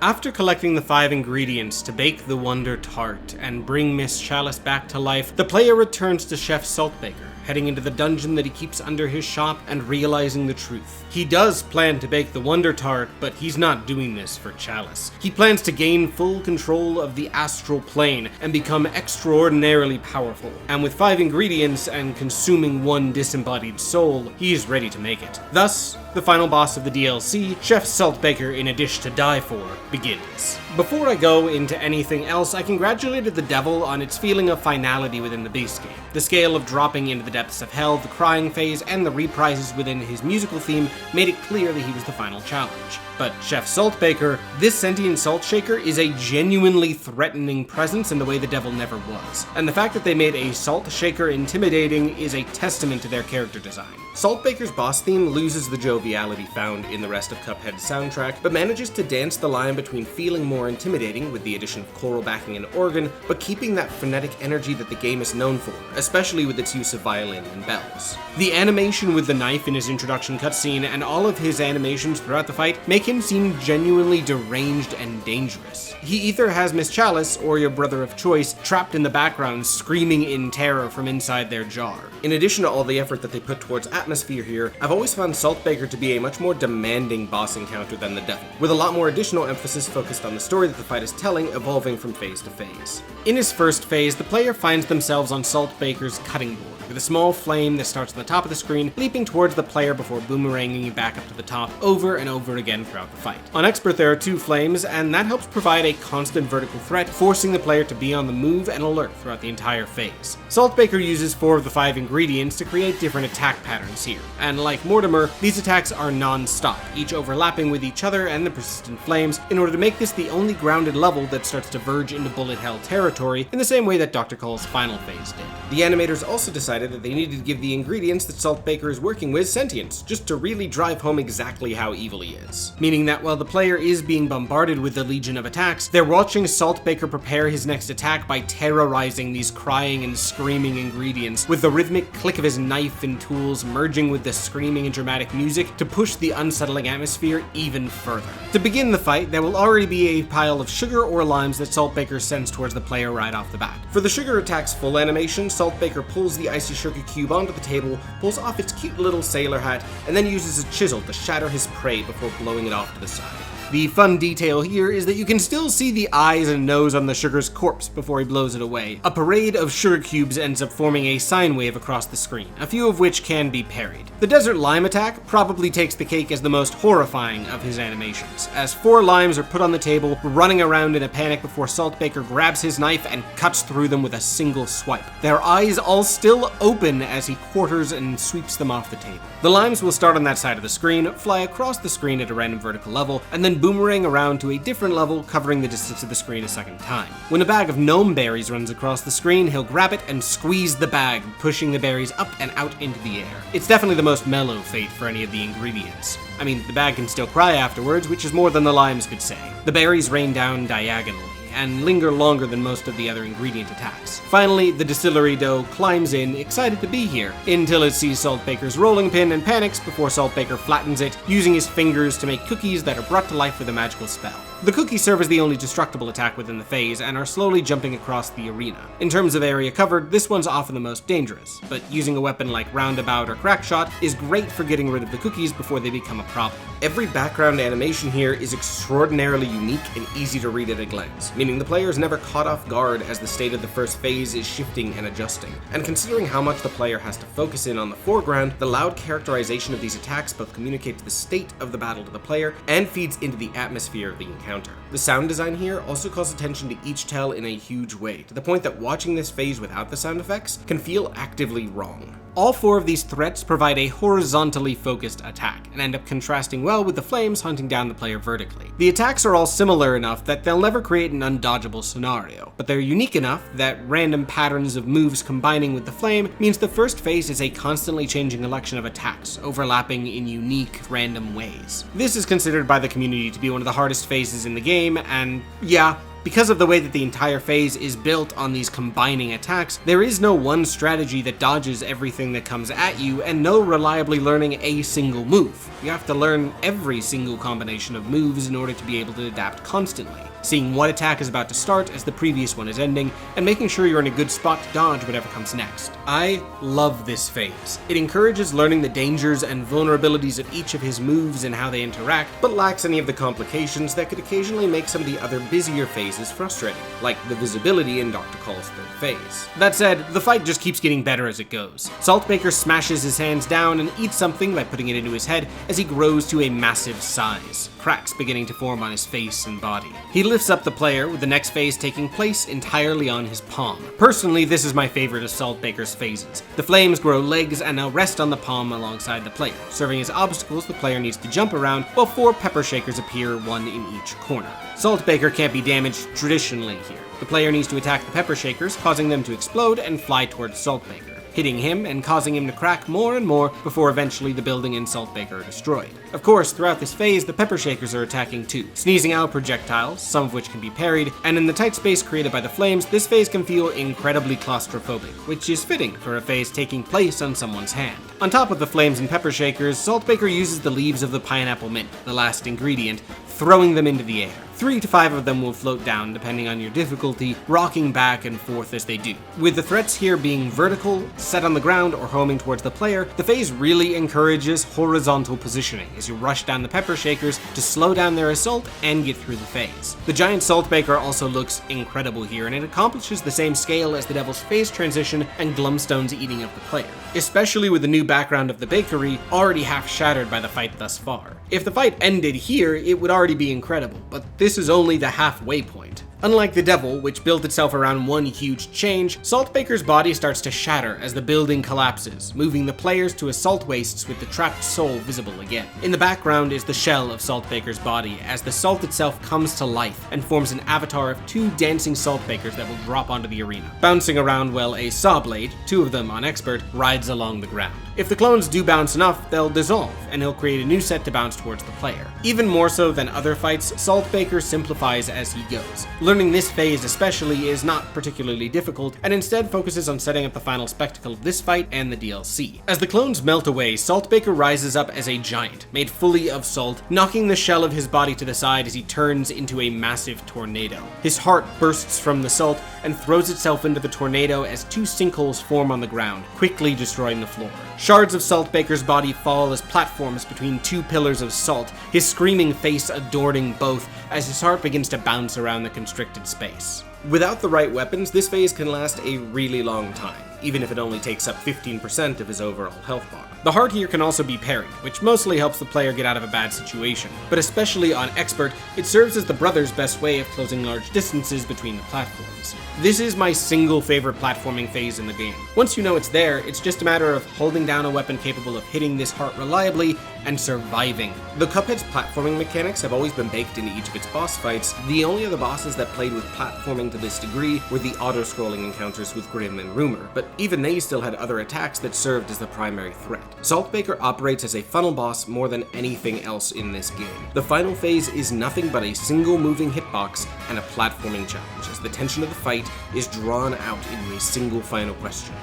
After collecting the 5 ingredients to bake the Wonder Tart and bring Miss Chalice back to life, the player returns to Chef Saltbaker, heading into the dungeon that he keeps under his shop and realizing the truth. He does plan to bake the Wonder Tart, but he's not doing this for Chalice. He plans to gain full control of the astral plane and become extraordinarily powerful. And with 5 ingredients and consuming 1 disembodied soul, he is ready to make it. Thus, the final boss of the DLC, Chef Saltbaker in a Dish to Die For, begins. Before I go into anything else, I congratulated the devil on its feeling of finality within the base game. The scale of dropping into the depths of hell, the crying phase, and the reprises within his musical theme made it clear that he was the final challenge. But Chef Saltbaker, this sentient salt shaker is a genuinely threatening presence in the way the devil never was. And the fact that they made a salt shaker intimidating is a testament to their character design. Saltbaker's boss theme loses the joviality found in the rest of Cuphead's soundtrack, but manages to dance the line between feeling more intimidating with the addition of choral backing and organ, but keeping that frenetic energy that the game is known for, especially with its use of violin and bells. The animation with the knife in his introduction cutscene and all of his animations throughout the fight make him seem genuinely deranged and dangerous. He either has Miss Chalice or your brother of choice trapped in the background screaming in terror from inside their jar. In addition to all the effort that they put towards atmosphere here, I've always found Saltbaker to be a much more demanding boss encounter than the devil, with a lot more additional emphasis focused on the story that the fight is telling, evolving from phase to phase. In his first phase, the player finds themselves on Saltbaker's cutting board, with a small flame that starts on the top of the screen, leaping towards the player before boomeranging back up to the top over and over again throughout the fight. On Expert there are 2 flames, and that helps provide a constant vertical threat, forcing the player to be on the move and alert throughout the entire phase. Saltbaker uses 4 of the 5 ingredients to create different attack patterns here, and like Mortimer, these attacks are non-stop, each overlapping with each other and the persistent flames, in order to make this the only grounded level that starts to verge into bullet hell territory in the same way that Dr. Cole's final phase did. The animators also decided that they needed to give the ingredients that Saltbaker is working with sentience, just to really drive home exactly how evil he is. Meaning that while the player is being bombarded with the legion of attacks, they're watching Saltbaker prepare his next attack by terrorizing these crying and screaming ingredients, with the rhythmic click of his knife and tools merging with the screaming and dramatic music to push the unsettling atmosphere even further. To begin the fight, there will already be a pile of sugar or limes that Saltbaker sends towards the player right off the bat. For the sugar attack's full animation, Saltbaker pulls the icy a sugar cube onto the table, pulls off its cute little sailor hat, and then uses a chisel to shatter his prey before blowing it off to the side. The fun detail here is that you can still see the eyes and nose on the sugar's corpse before he blows it away. A parade of sugar cubes ends up forming a sine wave across the screen, a few of which can be parried. The desert lime attack probably takes the cake as the most horrifying of his animations, as 4 limes are put on the table, running around in a panic before Saltbaker grabs his knife and cuts through them with a single swipe. Their eyes all still open as he quarters and sweeps them off the table. The limes will start on that side of the screen, fly across the screen at a random vertical level, and then boomerang around to a different level, covering the distance of the screen a second time. When a bag of gnome berries runs across the screen, he'll grab it and squeeze the bag, pushing the berries up and out into the air. It's definitely the most mellow fate for any of the ingredients. I mean, the bag can still cry afterwards, which is more than the limes could say. The berries rain down diagonally and linger longer than most of the other ingredient attacks. Finally, the distillery dough climbs in, excited to be here, until it sees Saltbaker's rolling pin and panics before Saltbaker flattens it, using his fingers to make cookies that are brought to life with a magical spell. The cookies serve as the only destructible attack within the phase and are slowly jumping across the arena. In terms of area covered, this one's often the most dangerous, but using a weapon like Roundabout or Crackshot is great for getting rid of the cookies before they become a problem. Every background animation here is extraordinarily unique and easy to read at a glance, meaning the player is never caught off guard as the state of the first phase is shifting and adjusting. And considering how much the player has to focus in on the foreground, the loud characterization of these attacks both communicates the state of the battle to the player and feeds into the atmosphere of the encounter. The sound design here also calls attention to each tell in a huge way, to the point that watching this phase without the sound effects can feel actively wrong. All 4 of these threats provide a horizontally focused attack, and end up contrasting well with the flames hunting down the player vertically. The attacks are all similar enough that they'll never create an undodgeable scenario, but they're unique enough that random patterns of moves combining with the flame means the first phase is a constantly changing collection of attacks, overlapping in unique, random ways. This is considered by the community to be one of the hardest phases in the game, and yeah, because of the way that the entire phase is built on these combining attacks, there is no one strategy that dodges everything that comes at you, and no reliably learning a single move. You have to learn every single combination of moves in order to be able to adapt constantly, seeing what attack is about to start as the previous one is ending, and making sure you're in a good spot to dodge whatever comes next. I love this phase. It encourages learning the dangers and vulnerabilities of each of his moves and how they interact, but lacks any of the complications that could occasionally make some of the other busier phases frustrating, like the visibility in Dr. Call's third phase. That said, the fight just keeps getting better as it goes. Saltbaker smashes his hands down and eats something by putting it into his head as he grows to a massive size, cracks beginning to form on his face and body. He lifts up the player, with the next phase taking place entirely on his palm. Personally, this is my favorite of Saltbaker's phases. The flames grow legs and now rest on the palm alongside the player, serving as obstacles the player needs to jump around, while 4 pepper shakers appear, 1 in each corner. Saltbaker can't be damaged traditionally here. The player needs to attack the pepper shakers, causing them to explode and fly towards Saltbaker, hitting him and causing him to crack more and more before eventually the building and Saltbaker are destroyed. Of course, throughout this phase, the pepper shakers are attacking too, sneezing out projectiles, some of which can be parried, and in the tight space created by the flames, this phase can feel incredibly claustrophobic, which is fitting for a phase taking place on someone's hand. On top of the flames and pepper shakers, Saltbaker uses the leaves of the pineapple mint, the last ingredient, throwing them into the air. 3 to 5 of them will float down depending on your difficulty, rocking back and forth as they do. With the threats here being vertical, set on the ground, or homing towards the player, the phase really encourages horizontal positioning as you rush down the pepper shakers to slow down their assault and get through the phase. The giant Saltbaker also looks incredible here, and it accomplishes the same scale as the Devil's phase transition and Glumstone's eating of the player, especially with the new background of the bakery already half shattered by the fight thus far. If the fight ended here, it would already be incredible, but this is only the halfway point. Unlike the Devil, which built itself around one huge change, Saltbaker's body starts to shatter as the building collapses, moving the players to assault wastes with the trapped soul visible again. In the background is the shell of Saltbaker's body as the salt itself comes to life and forms an avatar of 2 dancing Saltbakers that will drop onto the arena, bouncing around while a saw blade, 2 of them on expert, rides along the ground. If the clones do bounce enough, they'll dissolve, and he'll create a new set to bounce towards the player. Even more so than other fights, Saltbaker simplifies as he goes. Learning this phase especially is not particularly difficult, and instead focuses on setting up the final spectacle of this fight and the DLC. As the clones melt away, Saltbaker rises up as a giant, made fully of salt, knocking the shell of his body to the side as he turns into a massive tornado. His heart bursts from the salt and throws itself into the tornado as two sinkholes form on the ground, quickly destroying the floor. Shards of Saltbaker's body fall as platforms between two pillars of salt, his screaming face adorning both as his heart begins to bounce around the constricted space. Without the right weapons, this phase can last a really long time, even if it only takes up 15% of his overall health bar. The heart here can also be parried, which mostly helps the player get out of a bad situation, but especially on Expert, it serves as the brother's best way of closing large distances between the platforms. This is my single favorite platforming phase in the game. Once you know it's there, it's just a matter of holding down a weapon capable of hitting this heart reliably and surviving. The Cuphead's platforming mechanics have always been baked into each of its boss fights. The only other bosses that played with platforming to this degree were the auto-scrolling encounters with Grim and Rumor, but even they still had other attacks that served as the primary threat. Saltbaker operates as a funnel boss more than anything else in this game. The final phase is nothing but a single moving hitbox and a platforming challenge, as the tension of the fight is drawn out into a single final question.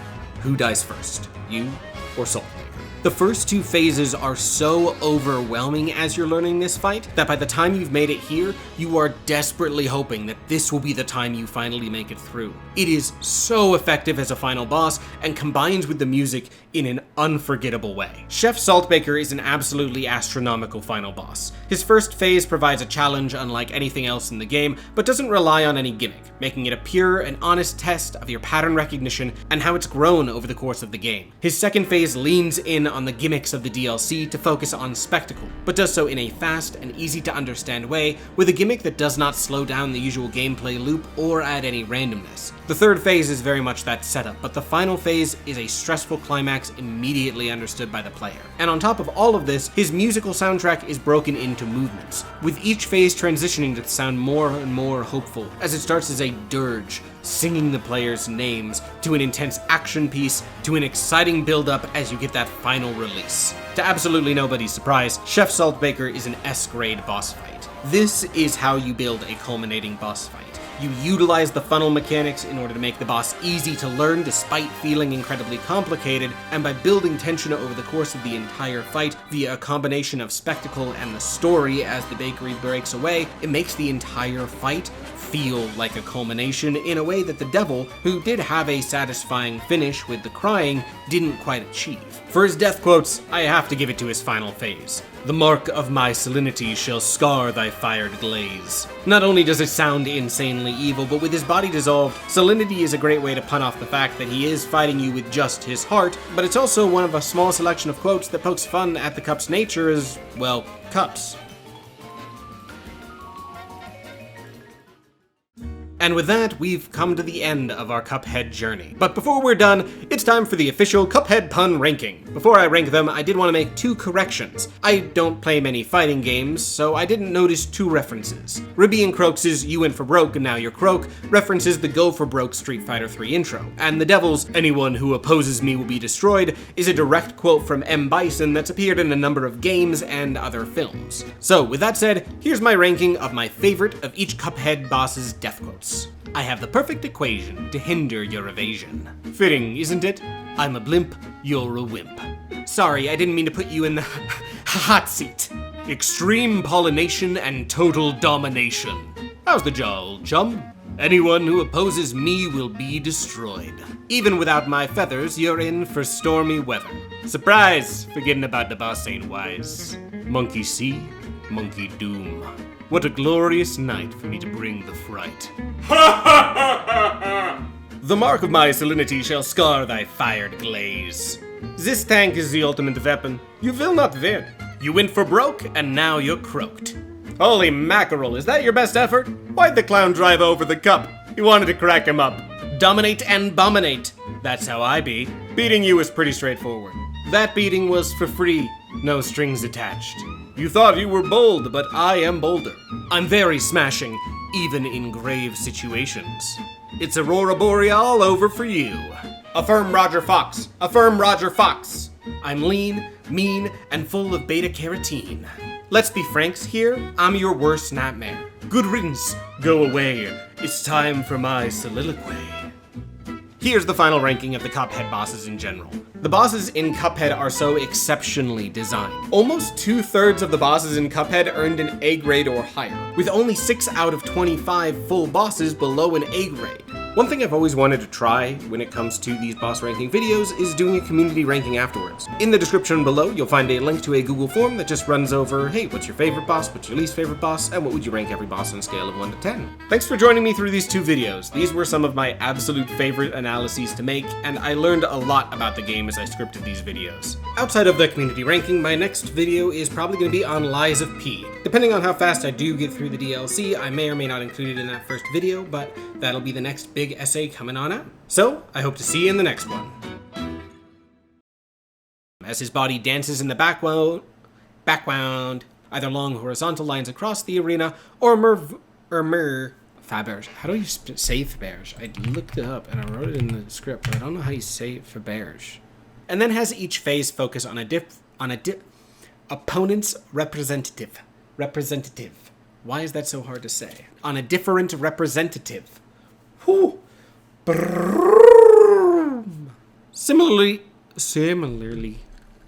Who dies first, you or Saltbaker? The first two phases are so overwhelming as you're learning this fight that by the time you've made it here, you are desperately hoping that this will be the time you finally make it through. It is so effective as a final boss and combines with the music in an unforgettable way. Chef Saltbaker is an absolutely astronomical final boss. His first phase provides a challenge unlike anything else in the game, but doesn't rely on any gimmick, making it a pure and honest test of your pattern recognition and how it's grown over the course of the game. His second phase leans in on the gimmicks of the DLC to focus on spectacle, but does so in a fast and easy to understand way with a gimmick that does not slow down the usual gameplay loop or add any randomness. The third phase is very much that setup, but the final phase is a stressful climax immediately understood by the player. And on top of all of this, his musical soundtrack is broken into movements, with each phase transitioning to sound more and more hopeful, as it starts as a dirge, singing the players' names, to an intense action piece, to an exciting build-up as you get that final release. To absolutely nobody's surprise, Chef Saltbaker is an S-grade boss fight. This is how you build a culminating boss fight. You utilize the funnel mechanics in order to make the boss easy to learn despite feeling incredibly complicated, and by building tension over the course of the entire fight via a combination of spectacle and the story as the bakery breaks away, it makes the entire fight feel like a culmination in a way that the devil, who did have a satisfying finish with the crying, didn't quite achieve. For his death quotes, I have to give it to his final phase. The mark of my salinity shall scar thy fired glaze. Not only does it sound insanely evil, but with his body dissolved, salinity is a great way to pun off the fact that he is fighting you with just his heart, but it's also one of a small selection of quotes that pokes fun at the cup's nature as, well, cups. And with that, we've come to the end of our Cuphead journey. But before we're done, it's time for the official Cuphead pun ranking. Before I rank them, I did want to make two corrections. I don't play many fighting games, so I didn't notice two references. Ribby and Croaks' You Went For Broke and Now You're Croak references the Go For Broke Street Fighter 3 intro, and the Devil's Anyone Who Opposes Me Will Be Destroyed is a direct quote from M. Bison that's appeared in a number of games and other films. So with that said, here's my ranking of my favorite of each Cuphead boss's death quotes. I have the perfect equation to hinder your evasion. Fitting, isn't it? I'm a blimp, you're a wimp. Sorry, I didn't mean to put you in the hot seat. Extreme pollination and total domination. How's the jaw, old chum? Anyone who opposes me will be destroyed. Even without my feathers, you're in for stormy weather. Surprise! Forgetting about the boss ain't wise. Monkey see, monkey doom. What a glorious night for me to bring the fright. The mark of my salinity shall scar thy fired glaze. This tank is the ultimate weapon. You will not win. You went for broke, and now you're croaked. Holy mackerel, is that your best effort? Why'd the clown drive over the cup? He wanted to crack him up. Dominate and bominate. That's how I be. Beating you was pretty straightforward. That beating was for free, no strings attached. You thought you were bold, but I am bolder. I'm very smashing, even in grave situations. It's Aurora Boreal over for you. Affirm Roger Fox. Affirm Roger Fox. I'm lean, mean, and full of beta-carotene. Let's be franks here, I'm your worst nightmare. Good riddance, go away. It's time for my soliloquy. Here's the final ranking of the Cuphead bosses in general. The bosses in Cuphead are so exceptionally designed. Almost 2/3 of the bosses in Cuphead earned an A grade or higher, with only 6 out of 25 full bosses below an A grade. One thing I've always wanted to try when it comes to these boss ranking videos is doing a community ranking afterwards. In the description below, you'll find a link to a Google form that just runs over, hey, what's your favorite boss, what's your least favorite boss, and what would you rank every boss on a scale of 1 to 10. Thanks for joining me through these 2 videos. These were some of my absolute favorite analyses to make, and I learned a lot about the game as I scripted these videos. Outside of the community ranking, my next video is probably going to be on Lies of P. Depending on how fast I do get through the DLC, I may or may not include it in that first video, but that'll be the next big essay coming on out. So, I hope to see you in the next one. As his body dances in the background, either long horizontal lines across the arena, or Faberge. How do you say Faberge? I looked it up and I wrote it in the script, but I don't know how you say Faberge. And then has each phase focus on a opponent's representative. Why is that so hard to say? On a different representative. Whew. Similarly,